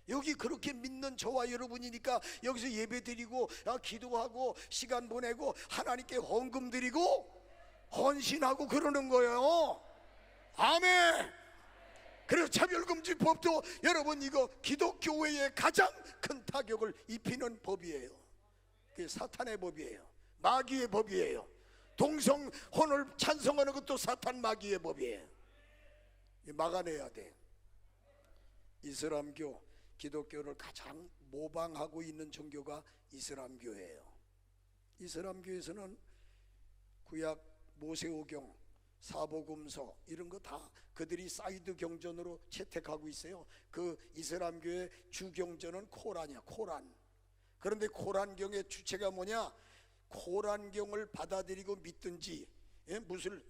여기 그렇게 믿는 저와 여러분이니까 여기서 예배 드리고 기도하고 시간 보내고 하나님께 헌금 드리고 헌신하고 그러는 거예요. 아멘. 그래서 차별금지법도 여러분 이거 기독교회에 가장 큰 타격을 입히는 법이에요. 그게 사탄의 법이에요. 마귀의 법이에요. 동성혼을 찬성하는 것도 사탄 마귀의 법이에요. 막아내야 돼. 이슬람교, 기독교를 가장 모방하고 있는 종교가 이슬람교예요. 이슬람교에서는 구약 모세오경, 사복음서 이런 거 다 그들이 사이드 경전으로 채택하고 있어요. 그 이슬람교의 주경전은 코란이야, 코란. 그런데 코란경의 주체가 뭐냐? 코란경을 받아들이고 믿든지 무슨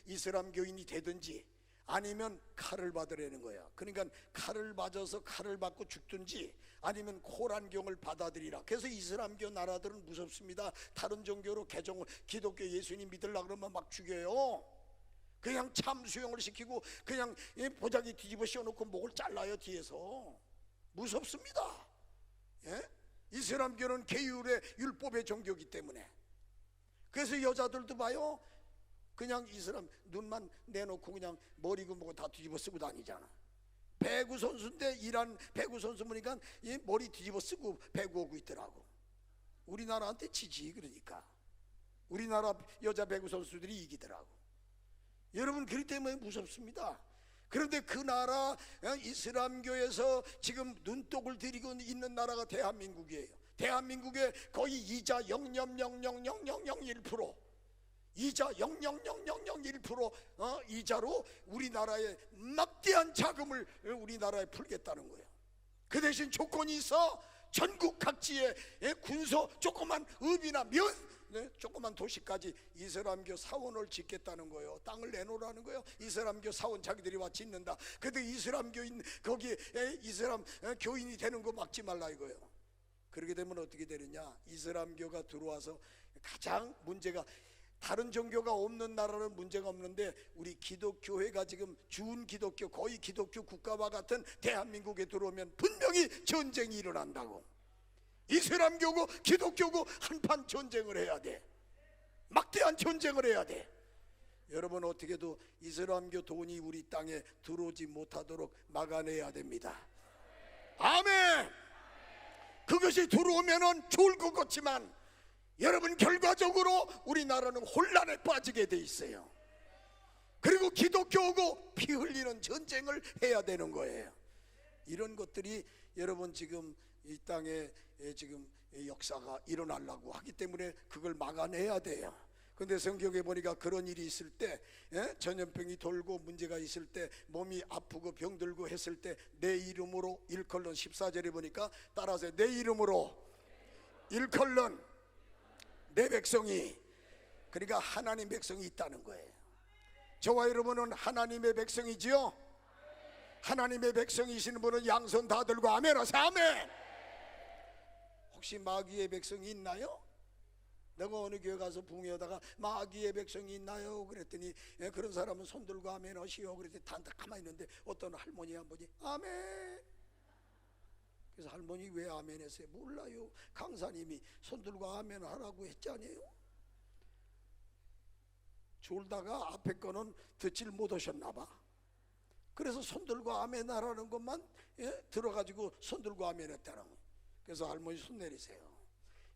이슬람교인이 되든지 아니면 칼을 받으라는 거야. 그러니까 칼을 맞아서 칼을 받고 죽든지 아니면 코란경을 받아들이라. 그래서 이슬람교 나라들은 무섭습니다. 다른 종교로 개종을, 기독교 예수님 믿으려고 그러면 막 죽여요. 그냥 참수용을 시키고 그냥 보자기 뒤집어 씌워놓고 목을 잘라요 뒤에서. 무섭습니다. 예? 이슬람교는 계율의 율법의 종교이기 때문에. 그래서 여자들도 봐요. 그냥 이슬람 눈만 내놓고 그냥 머리고 뭐고 다 뒤집어 쓰고 다니잖아. 배구 선수인데 이란 배구 선수 보니까 머리 뒤집어 쓰고 배구하고 있더라고. 우리나라한테 지지. 그러니까 우리나라 여자 배구 선수들이 이기더라고. 여러분 그렇기 때문에 무섭습니다. 그런데 그 나라 이슬람교에서 지금 눈독을 들이고 있는 나라가 대한민국이에요. 대한민국의 거의 이자 0.0000001%, 이자 0.00001% 이자로 우리나라의 막대한 자금을 우리나라에 풀겠다는 거예요. 그 대신 조건이 있어. 전국 각지에 군소 조그만 읍이나 조그만 도시까지 이슬람교 사원을 짓겠다는 거예요. 땅을 내놓으라는 거예요. 이슬람교 사원 자기들이 와 짓는다. 근데 이슬람교인 거기에 이슬람 교인이 되는 거 막지 말라 이거예요. 그렇게 되면 어떻게 되느냐, 이슬람교가 들어와서 가장 문제가, 다른 종교가 없는 나라는 문제가 없는데 우리 기독교회가 지금 준기독교, 거의 기독교 국가와 같은 대한민국에 들어오면 분명히 전쟁이 일어난다고. 이슬람교고 기독교고 한판 전쟁을 해야 돼. 막대한 전쟁을 해야 돼. 여러분, 어떻게도 이슬람교 돈이 우리 땅에 들어오지 못하도록 막아내야 됩니다. 아멘. 그것이 들어오면은 좋을 것 같지만 여러분, 결과적으로 우리나라는 혼란에 빠지게 돼 있어요. 그리고 기독교하고 피 흘리는 전쟁을 해야 되는 거예요. 이런 것들이 여러분 지금 이 땅에 지금 역사가 일어나려고 하기 때문에 그걸 막아내야 돼요. 근데 성경에 보니까 그런 일이 있을 때, 전염병이 돌고 문제가 있을 때, 몸이 아프고 병들고 했을 때 내 이름으로 일컬는 14절에 보니까 따라서 내 이름으로 일컬는 내 백성이, 그러니까 하나님 백성이 있다는 거예요. 저와 여러분은 하나님의 백성이지요. 하나님의 백성이신 분은 양손 다 들고 아멘 하세요. 아멘. 혹시 마귀의 백성이 있나요? 내가 어느 교회 가서 붕해하다가 마귀의 백성이 있나요? 그랬더니 그런 사람은 손 들고 아멘 하시오. 그랬더니 다 가만히 있는데 어떤 할머니 한 분이 아멘. 그래서 할머니 왜 아멘 했어요? 몰라요. 강사님이 손 들고 아멘 하라고 했잖아요. 졸다가 앞에 거는 듣질 못하셨나 봐. 그래서 손 들고 아멘 하라는 것만 들어가지고 손 들고 아멘 했다는 거예요. 그래서 할머니 손 내리세요.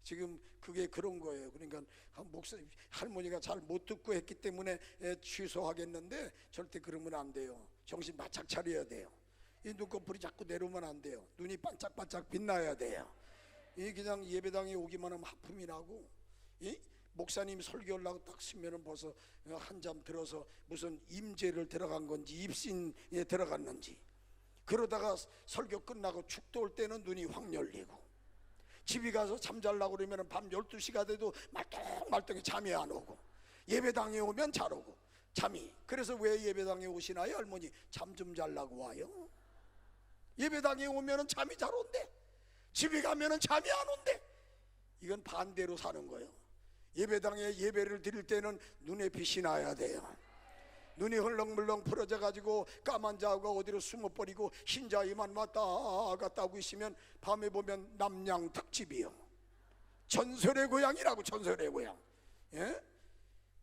지금 그게 그런 거예요. 그러니까 목사님, 할머니가 잘 못 듣고 했기 때문에 취소하겠는데 절대 그러면 안 돼요. 정신 바짝 차려야 돼요. 이 눈꺼풀이 자꾸 내려오면 안 돼요. 눈이 반짝반짝 빛나야 돼요. 이 그냥 예배당에 오기만 하면 하품이 나고, 이 목사님 설교하려고 딱 쓰면은 벌써 한잠 들어서 무슨 임재를 들어간 건지 입신에 들어갔는지, 그러다가 설교 끝나고 축도 올 때는 눈이 확 열리고, 집에 가서 잠자려고 그러면 밤 12시가 돼도 말똥말똥히 잠이 안 오고, 예배당에 오면 잘 오고 잠이. 그래서 왜 예배당에 오시나요? 할머니 잠 좀 자려고 와요. 예배당에 오면은 잠이 잘 온대. 집에 가면은 잠이 안 온대. 이건 반대로 사는 거예요. 예배당에 예배를 드릴 때는 눈에 빛이 나야 돼요. 눈이 헐렁물렁 풀어져 가지고 까만 자가 어디로 숨어버리고 흰자위만 왔다 갔다 하고 있으면 밤에 보면 남양 특집이요. 전설의 고향이라고. 전설의 고향. 예?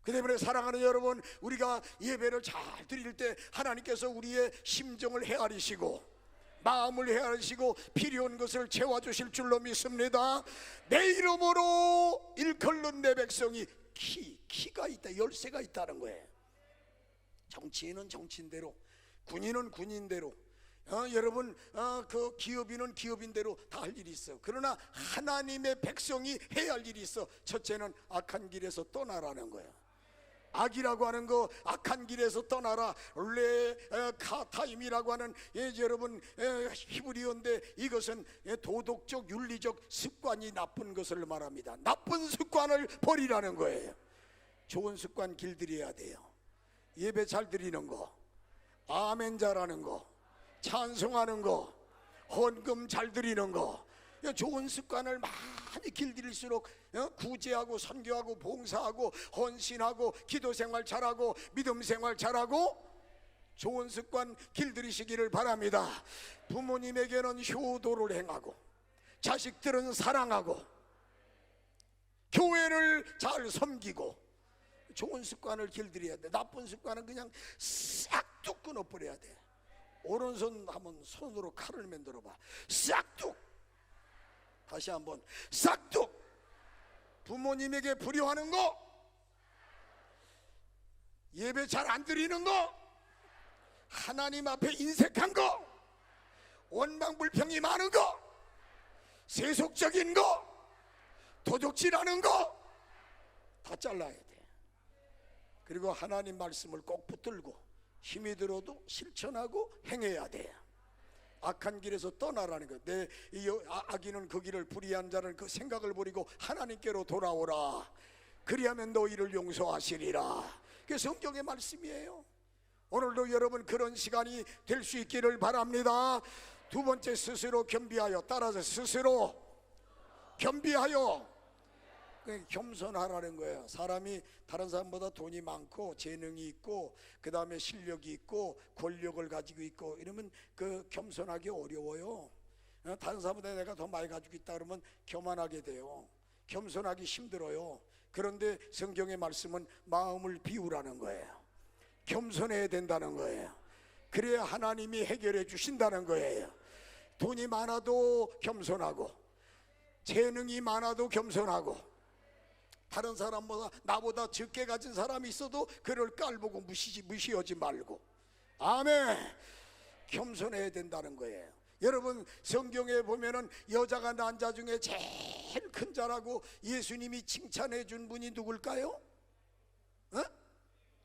그 때문에 사랑하는 여러분, 우리가 예배를 잘 드릴 때 하나님께서 우리의 심정을 헤아리시고 마음을 헤아리시고 필요한 것을 채워주실 줄로 믿습니다. 내 이름으로 일컬는 내 백성이 키가 있다, 열쇠가 있다는 거예요. 정치인은 정치인대로, 군인은 군인대로, 여러분 그 기업인은 기업인대로 다 할 일이 있어. 그러나 하나님의 백성이 해야 할 일이 있어. 첫째는 악한 길에서 떠나라는 거예요. 악이라고 하는 거, 악한 길에서 떠나라. 레카타임이라고 하는 여러분 히브리어인데 이것은 도덕적 윤리적 습관이 나쁜 것을 말합니다. 나쁜 습관을 버리라는 거예요. 좋은 습관 길들여야 돼요. 예배 잘 드리는 거, 아멘 잘하는 거, 찬송하는 거, 헌금 잘 드리는 거, 좋은 습관을 많이 길들일수록 구제하고 선교하고 봉사하고 헌신하고 기도생활 잘하고 믿음생활 잘하고 좋은 습관 길들이시기를 바랍니다. 부모님에게는 효도를 행하고 자식들은 사랑하고 교회를 잘 섬기고 좋은 습관을 길들여야 돼. 나쁜 습관은 그냥 싹둑 끊어버려야 돼. 오른손 한번 손으로 칼을 만들어 봐. 싹둑. 다시 한번 싹둑. 부모님에게 불효하는 거, 예배 잘 안 드리는 거, 하나님 앞에 인색한 거, 원망불평이 많은 거, 세속적인 거, 도적질하는 거 다 잘라야 돼. 그리고 하나님 말씀을 꼭 붙들고 힘이 들어도 실천하고 행해야 돼요. 악한 길에서 떠나라는 것. 내 악인은 그 길을 불의한 자는 그 생각을 버리고 하나님께로 돌아오라. 그리하면 너희를 용서하시리라. 그게 성경의 말씀이에요. 오늘도 여러분 그런 시간이 될 수 있기를 바랍니다. 두 번째, 스스로 겸비하여. 따라서 스스로 겸비하여. 겸손하라는 거예요. 사람이 다른 사람보다 돈이 많고 재능이 있고 그 다음에 실력이 있고 권력을 가지고 있고 이러면 그 겸손하기 어려워요. 다른 사람보다 내가 더 많이 가지고 있다 그러면 교만하게 돼요. 겸손하기 힘들어요. 그런데 성경의 말씀은 마음을 비우라는 거예요. 겸손해야 된다는 거예요. 그래야 하나님이 해결해 주신다는 거예요. 돈이 많아도 겸손하고 재능이 많아도 겸손하고 다른 사람보다 나보다 적게 가진 사람이 있어도 그를 깔보고 무시하지 말고, 아멘. 겸손해야 된다는 거예요. 여러분 성경에 보면은 여자가 난 자 중에 제일 큰 자라고 예수님이 칭찬해 준 분이 누굴까요?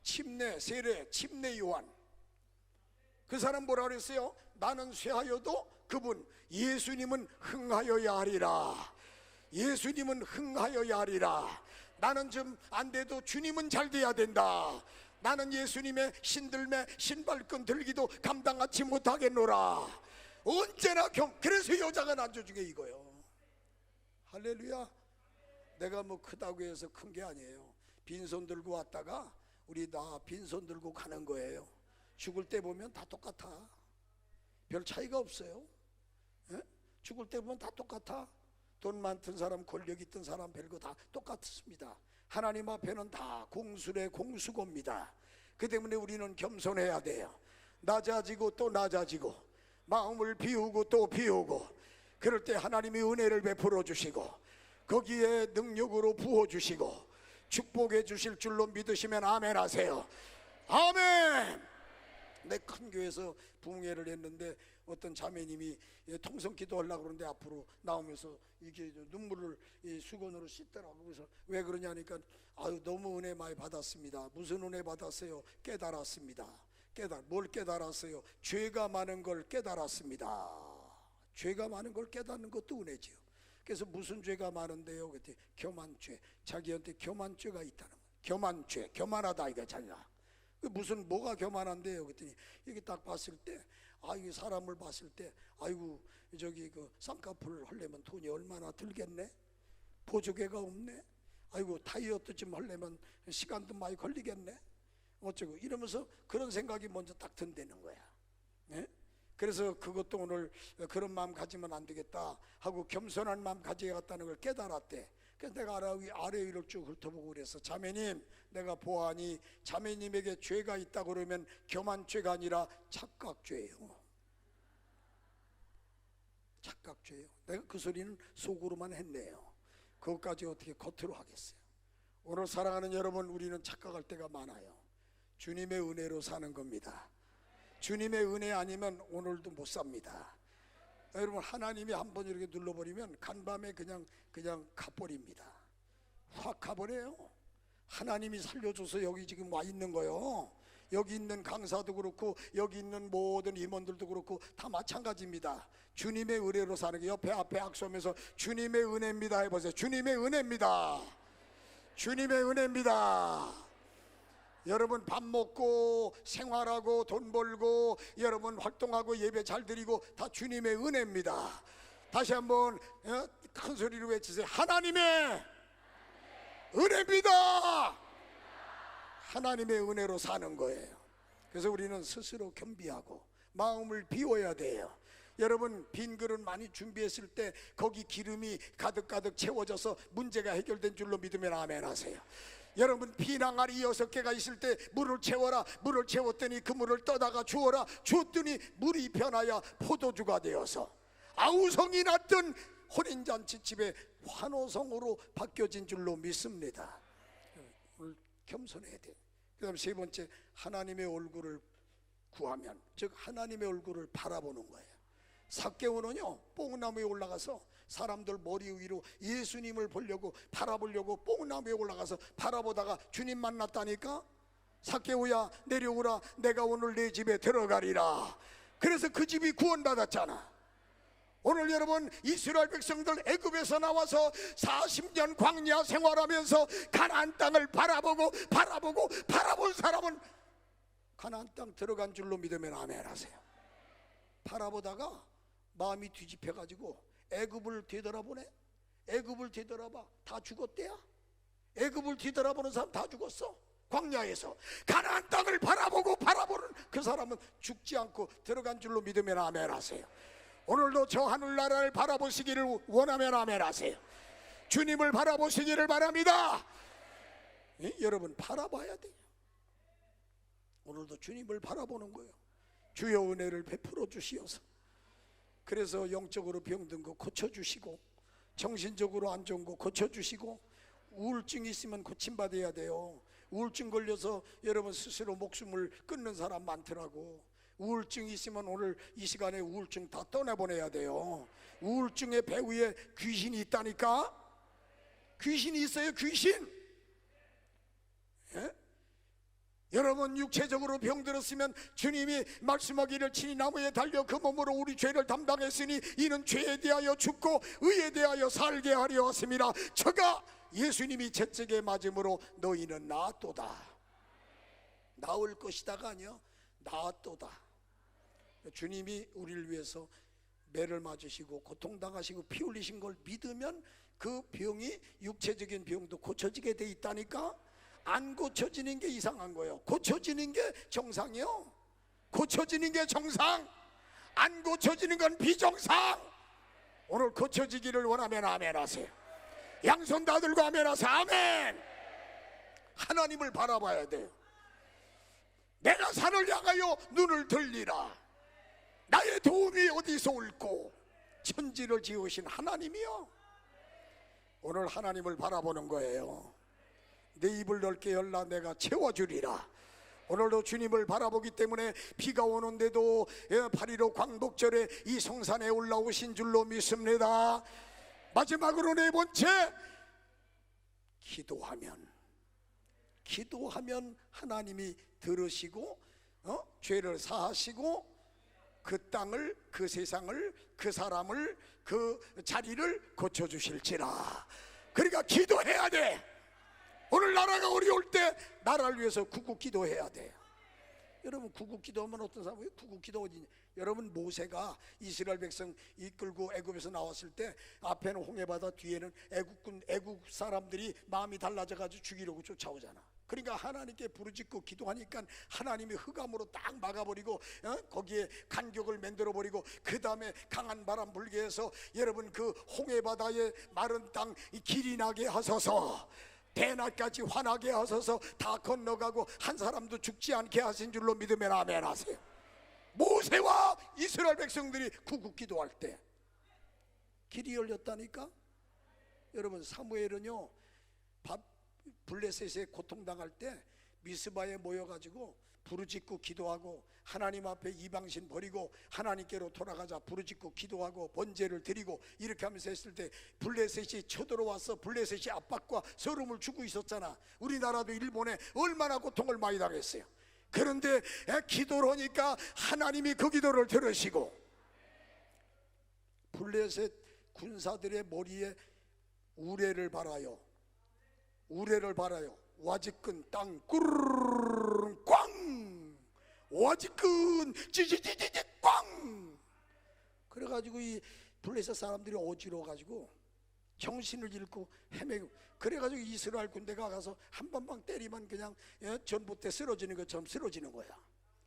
침례 세례 침례 요한. 그 사람 뭐라 그랬어요? 나는 쇠하여도 그분 예수님은 흥하여야 하리라. 예수님은 흥하여야 하리라. 나는 좀 안 돼도 주님은 잘 돼야 된다. 나는 예수님의 신들매 신발끈 들기도 감당하지 못하겠노라. 언제나 그래서 여자가 난 자 중에 이거요. 할렐루야. 내가 뭐 크다고 해서 큰 게 아니에요. 빈손 들고 왔다가 우리 나 빈손 들고 가는 거예요. 죽을 때 보면 다 똑같아. 별 차이가 없어요. 예? 죽을 때 보면 다 똑같아. 돈 많던 사람 권력 있던 사람 별거 다 똑같습니다. 하나님 앞에는 다 공수래 공수고입니다. 그 때문에 우리는 겸손해야 돼요. 낮아지고 또 낮아지고 마음을 비우고 또 비우고, 그럴 때 하나님이 은혜를 베풀어 주시고 거기에 능력으로 부어 주시고 축복해 주실 줄로 믿으시면 아멘 하세요. 아멘. 내 큰 교회에서 부흥회를 했는데 어떤 자매님이 통성 기도하려고 그러는데 앞으로 나오면서 이게 눈물을 수건으로 씻더라고. 그래서 왜 그러냐니까 아유 너무 은혜 많이 받았습니다. 무슨 은혜 받았어요? 깨달았습니다. 뭘 깨달았어요? 죄가 많은 걸 깨달았습니다. 죄가 많은 걸 깨닫는 것도 은혜지요. 그래서 무슨 죄가 많은데요? 그랬더니 교만죄. 자기한테 교만죄가 있다는 거예요. 교만죄, 교만하다 이거 자기가. 무슨 뭐가 교만한데요? 그랬더니 이게 딱 봤을 때, 아이고 사람을 봤을 때, 아이고 저기 그 쌍꺼풀을 하려면 돈이 얼마나 들겠네. 보조개가 없네. 아이고 다이어트 좀 하려면 시간도 많이 걸리겠네. 어쩌고 이러면서 그런 생각이 먼저 딱 든다는 거야. 네? 그래서 그것도 오늘 그런 마음 가지면 안 되겠다 하고 겸손한 마음 가져야겠다는 걸 깨달았대. 그래서 내가 아래 위를 쭉 훑어보고 그래서 자매님 내가 보아하니 자매님에게 죄가 있다 그러면 교만죄가 아니라 착각죄예요. 착각죄예요. 내가 그 소리는 속으로만 했네요. 그것까지 어떻게 겉으로 하겠어요. 오늘 사랑하는 여러분, 우리는 착각할 때가 많아요. 주님의 은혜로 사는 겁니다. 주님의 은혜 아니면 오늘도 못 삽니다. 여러분 하나님이 한번 이렇게 눌러버리면 간밤에 그냥 가버립니다. 확 가버려요. 하나님이 살려줘서 여기 지금 와 있는 거요. 여기 있는 강사도 그렇고 여기 있는 모든 임원들도 그렇고 다 마찬가지입니다. 주님의 은혜로 사는 게 옆에 앞에 악수하면서 주님의 은혜입니다 해보세요. 주님의 은혜입니다. 주님의 은혜입니다. 여러분 밥 먹고 생활하고 돈 벌고 여러분 활동하고 예배 잘 드리고 다 주님의 은혜입니다. 다시 한번 큰 소리로 외치세요. 하나님의 은혜입니다. 하나님의 은혜로 사는 거예요. 그래서 우리는 스스로 겸비하고 마음을 비워야 돼요. 여러분 빈 그릇 많이 준비했을 때 거기 기름이 가득가득 채워져서 문제가 해결된 줄로 믿으면 아멘 하세요. 여러분 비낭알이 6개가 있을 때 물을 채워라. 물을 채웠더니 그 물을 떠다가 주어라. 주었더니 물이 변하여 포도주가 되어서 아우성이 났던 혼인잔치집에 환호성으로 바뀌어진 줄로 믿습니다. 오늘 겸손해야 돼. 그 다음 세 번째, 하나님의 얼굴을 구하면, 즉 하나님의 얼굴을 바라보는 거예요. 삭개오는요 뽕나무에 올라가서 사람들 머리 위로 예수님을 보려고 바라보려고 뽕나무에 올라가서 바라보다가 주님 만났다니까. 삭개오야 내려오라, 내가 오늘 내 집에 들어가리라. 그래서 그 집이 구원받았잖아. 오늘 여러분 이스라엘 백성들 애굽에서 나와서 40년 광야 생활하면서 가나안 땅을 바라본 사람은 가나안 땅 들어간 줄로 믿으면 아멘 하세요. 바라보다가 마음이 뒤집혀가지고 애굽을 뒤돌아보네. 애굽을 뒤돌아봐. 다 죽었대야. 애굽을 뒤돌아보는 사람 다 죽었어. 광야에서 가나안 땅을 바라보는 그 사람은 죽지 않고 들어간 줄로 믿으면 아멘 하세요. 오늘도 저 하늘나라를 바라보시기를 원하면 아멘 하세요. 주님을 바라보시기를 바랍니다. 여러분 바라봐야 돼요. 오늘도 주님을 바라보는 거예요. 주여 은혜를 베풀어 주시어서. 그래서 영적으로 병든 거 고쳐주시고, 정신적으로 안 좋은 거 고쳐주시고, 우울증이 있으면 고침받아야 돼요. 우울증 걸려서 여러분 스스로 목숨을 끊는 사람 많더라고. 우울증이 있으면 오늘 이 시간에 우울증 다 떠내보내야 돼요. 우울증의 배후에 귀신이 있다니까. 귀신이 있어요. 귀신. 예? 여러분 육체적으로 병들었으면 주님이 말씀하기를 친히 나무에 달려 그 몸으로 우리 죄를 담당했으니 이는 죄에 대하여 죽고 의에 대하여 살게 하려 왔습니다. 저가 예수님이 채찍에 맞음으로 너희는 나았도다. 나을 것이다가 아니요, 나았도다. 주님이 우리를 위해서 매를 맞으시고 고통당하시고 피 흘리신 걸 믿으면 그 병이 육체적인 병도 고쳐지게 돼 있다니까. 안 고쳐지는 게 이상한 거예요. 고쳐지는 게 정상이요. 고쳐지는 게 정상. 안 고쳐지는 건 비정상. 오늘 고쳐지기를 원하면 아멘 하세요. 양손 다 들고 아멘 하세요. 아멘. 하나님을 바라봐야 돼요. 내가 산을 향하여 눈을 들리라. 나의 도움이 어디서 올꼬. 천지를 지으신 하나님이요. 오늘 하나님을 바라보는 거예요. 내 입을 넓게 열라 내가 채워주리라. 오늘도 주님을 바라보기 때문에 비가 오는데도 8.15 광복절에 이 성산에 올라오신 줄로 믿습니다. 마지막으로 네 번째, 기도하면 하나님이 들으시고 죄를 사하시고 그 땅을, 그 세상을, 그 사람을, 그 자리를 고쳐주실지라. 그러니까 기도해야 돼. 오늘 나라가 어려울 때 나라를 위해서 구국 기도해야 돼요. 여러분 구국 기도하면 어떤 사람이 구국 기도 어디냐? 여러분 모세가 이스라엘 백성 이끌고 애굽에서 나왔을 때 앞에는 홍해바다, 뒤에는 애국 사람들이 마음이 달라져가지고 죽이려고 쫓아오잖아. 그러니까 하나님께 부르짖고 기도하니까 하나님이 흑암으로 딱 막아버리고 거기에 간격을 만들어버리고 그 다음에 강한 바람 불게 해서 여러분 그 홍해바다의 마른 땅 길이 나게 하소서, 대낮까지 환하게 하소서, 다 건너가고 한 사람도 죽지 않게 하신 줄로 믿으면 아멘 하세요. 모세와 이스라엘 백성들이 구국 기도할 때 길이 열렸다니까. 여러분 사무엘은요 블레셋에 고통당할 때 미스바에 모여가지고 부르짖고 기도하고 하나님 앞에 이방신 버리고 하나님께로 돌아가자 부르짖고 기도하고 번제를 드리고 이렇게 하면서 했을 때 블레셋이 쳐들어와서 블레셋이 압박과 서름을 주고 있었잖아. 우리나라도 일본에 얼마나 고통을 많이 당했어요. 그런데 기도를 하니까 하나님이 그 기도를 들으시고 블레셋 군사들의 머리에 우레를 발하여 와지끈 땅 꾸르르 꽝, 와지끈 찌찌찌찌찌 꽝. 그래가지고 이 블레셋 사람들이 어지러워가지고 정신을 잃고 헤매고, 그래가지고 이스라엘 군대가 가서 한 번만 때리면 그냥 전봇대 쓰러지는 것처럼 쓰러지는 거야.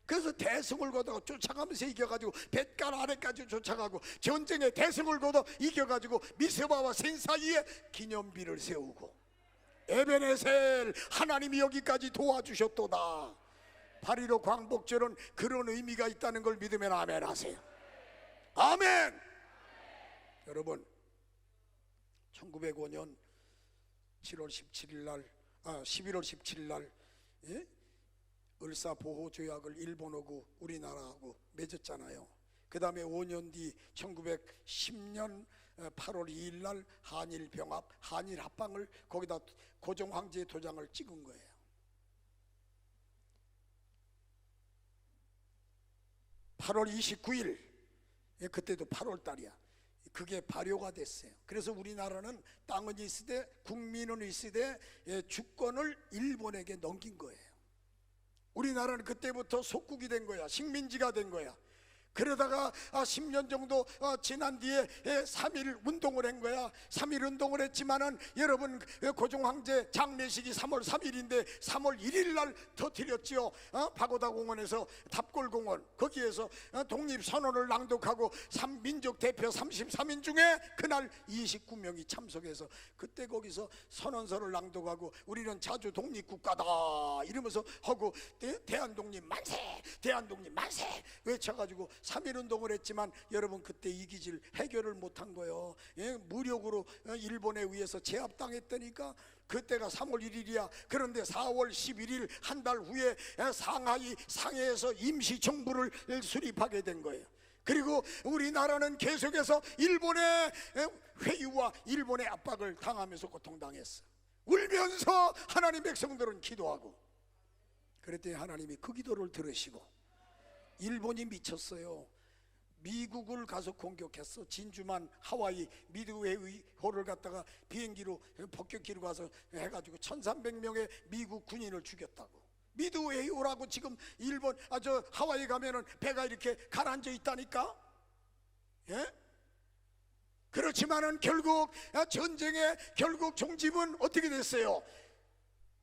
그래서 대승을 거두고 쫓아가면서 이겨가지고 뱃간 아래까지 쫓아가고 전쟁에 대승을 거둬 이겨가지고 미스바와 센 사이에 기념비를 세우고 에베네셀 하나님이 여기까지 도와주셨도다. 8.15 광복절은 그런 의미가 있다는 걸 믿으면 아멘 하세요. 아멘. 여러분 1905년 11월 17일 날 을사보호조약을 일본하고 우리나라하고 맺었잖아요. 그 다음에 5년 뒤 1910년 8월 2일 날 한일 병합, 한일 합방을 거기다 고종 황제의 도장을 찍은 거예요. (8월 29일) 그때도 8월 달이야. 그게 발효가 됐어요. 그래서 우리나라는 땅은 있으되 국민은 있으되 주권을 일본에게 넘긴 거예요. 우리나라는 그때부터 속국이 된 거야. 식민지가 된 거야. 그러다가 10년 정도 지난 뒤에 3.1 운동을 한 거야. 3.1 운동을 했지만은 여러분 고종 황제 장례식이 3월 3일인데 3월 1일 날 터뜨렸지요. 파고다 공원에서 답골공원 거기에서 독립선언을 낭독하고 민족 대표 33인 중에 그날 29명이 참석해서 그때 거기서 선언서를 낭독하고 우리는 자주 독립국가다 이러면서 하고 대한독립 만세 대한독립 만세 외쳐가지고 3.1 운동을 했지만 여러분 그때 이기질 해결을 못한 거예요. 무력으로 일본에 의해서 제압당했다니까. 그때가 3월 1일이야. 그런데 4월 11일 한 달 후에 상해에서 임시정부를 수립하게 된 거예요. 그리고 우리나라는 계속해서 일본의 회유와 일본의 압박을 당하면서 고통당했어. 울면서 하나님 백성들은 기도하고 그랬더니 하나님이 그 기도를 들으시고 일본이 미쳤어요. 미국을 가서 공격했어. 진주만 하와이 미드웨이호를 갖다가 비행기로 폭격기로 가서 해가지고 1300명의 미국 군인을 죽였다고. 미드웨이호라고 지금 일본 저 하와이 가면은 배가 이렇게 가라앉아 있다니까. 예? 그렇지만은 결국 전쟁의 결국 종집은 어떻게 됐어요?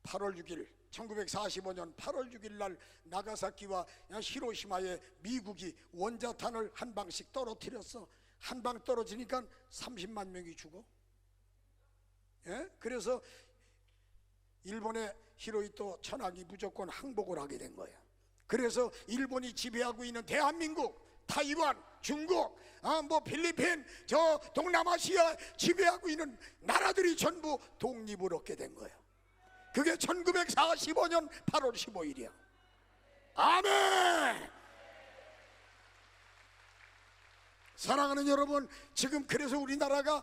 8월 6일 1945년 8월 6일 날 나가사키와 히로시마에 미국이 원자탄을 한 방씩 떨어뜨렸어. 한 방 떨어지니까 30만 명이 죽어. 예? 그래서 일본의 히로히토 천황이 무조건 항복을 하게 된 거야. 그래서 일본이 지배하고 있는 대한민국, 타이완, 중국, 필리핀, 저 동남아시아 지배하고 있는 나라들이 전부 독립을 얻게 된 거야. 그게 1945년 8월 15일이야. 아멘. 사랑하는 여러분, 지금 그래서 우리나라가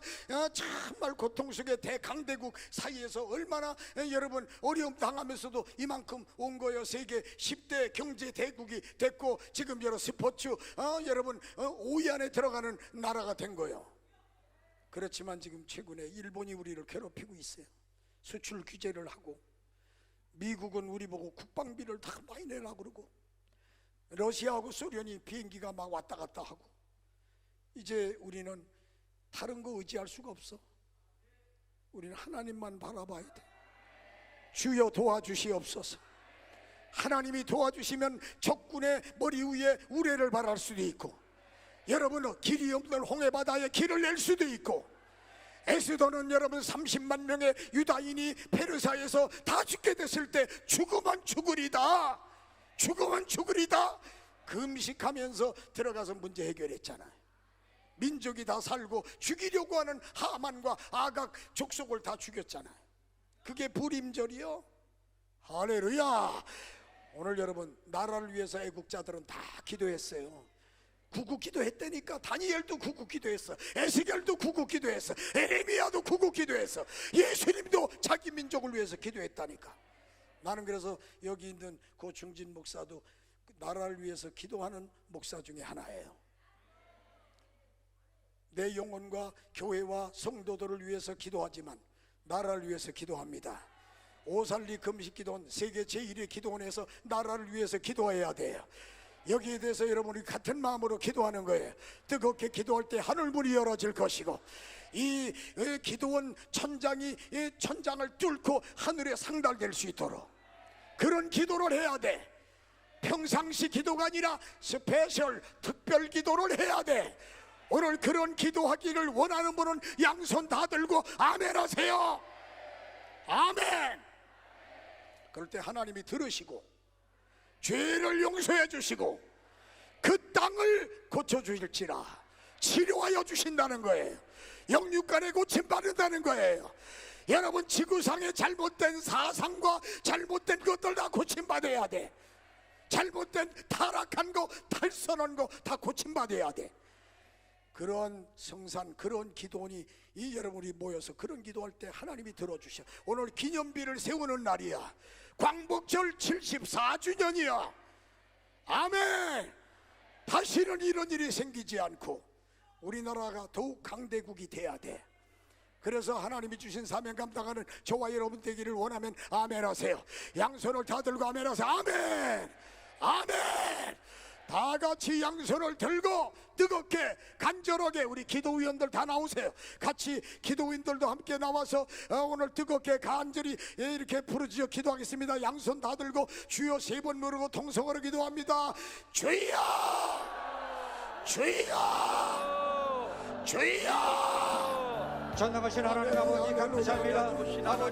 정말 고통 속에 대강대국 사이에서 얼마나 여러분 어려움 당하면서도 이만큼 온 거예요. 세계 10대 경제 대국이 됐고 지금 여러 스포츠 여러분 5위 안에 들어가는 나라가 된 거예요. 그렇지만 지금 최근에 일본이 우리를 괴롭히고 있어요. 수출 규제를 하고 미국은 우리 보고 국방비를 다 많이 내라 그러고 러시아하고 소련이 비행기가 막 왔다 갔다 하고 이제 우리는 다른 거 의지할 수가 없어. 우리는 하나님만 바라봐야 돼. 주여 도와주시옵소서. 하나님이 도와주시면 적군의 머리 위에 우레를 바랄 수도 있고 여러분은 길이 없는 홍해바다에 길을 낼 수도 있고 에스더는 여러분 30만 명의 유다인이 페르사에서 다 죽게 됐을 때 죽으면 죽으리다 죽으면 죽으리다 금식하면서 들어가서 문제 해결했잖아요. 민족이 다 살고 죽이려고 하는 하만과 아각 족속을 다 죽였잖아요. 그게 불임절이요. 할렐루야. 오늘 여러분 나라를 위해서 애국자들은 다 기도했어요. 구국 기도했다니까. 다니엘도 구국 기도했어. 에스겔도 구국 기도했어. 에레미야도 구국 기도했어. 예수님도 자기 민족을 위해서 기도했다니까. 나는 그래서 여기 있는 고충진 목사도 나라를 위해서 기도하는 목사 중에 하나예요. 내 영혼과 교회와 성도들을 위해서 기도하지만 나라를 위해서 기도합니다. 오살리 금식기도원 세계 제1의 기도원에서 나라를 위해서 기도해야 돼요. 여기에 대해서 여러분이 같은 마음으로 기도하는 거예요. 뜨겁게 기도할 때 하늘문이 열어질 것이고 이 기도원 천장이 이 천장을 뚫고 하늘에 상달될 수 있도록 그런 기도를 해야 돼. 평상시 기도가 아니라 스페셜 특별 기도를 해야 돼. 오늘 그런 기도하기를 원하는 분은 양손 다 들고 아멘 하세요. 아멘. 그럴 때 하나님이 들으시고 죄를 용서해 주시고 그 땅을 고쳐주실지라 치료하여 주신다는 거예요. 영육간에 고침받는다는 거예요. 여러분 지구상의 잘못된 사상과 잘못된 것들 다 고침받아야 돼. 잘못된 타락한 거 탈선한 거 다 고침받아야 돼. 그런 성산 그런 기도원이 이 여러분이 모여서 그런 기도할 때 하나님이 들어주셔. 오늘 기념비를 세우는 날이야. 광복절 74주년이야. 아멘. 다시는 이런 일이 생기지 않고 우리나라가 더욱 강대국이 돼야 돼. 그래서 하나님이 주신 사명 감당하는 저와 여러분 되기를 원하면 아멘 하세요. 양손을 다 들고 아멘 하세요. 아멘. 아멘. 다 같이 양손을 들고 뜨겁게 간절하게 우리 기도위원들 다 나오세요. 같이 기도위원들도 함께 나와서 오늘 뜨겁게 간절히 이렇게 부르짖어 기도하겠습니다. 양손 다 들고 주여 3번 누르고 통성으로 기도합니다. 주여 주여 주여. 전능하신 하나님 아버지 감사합니다.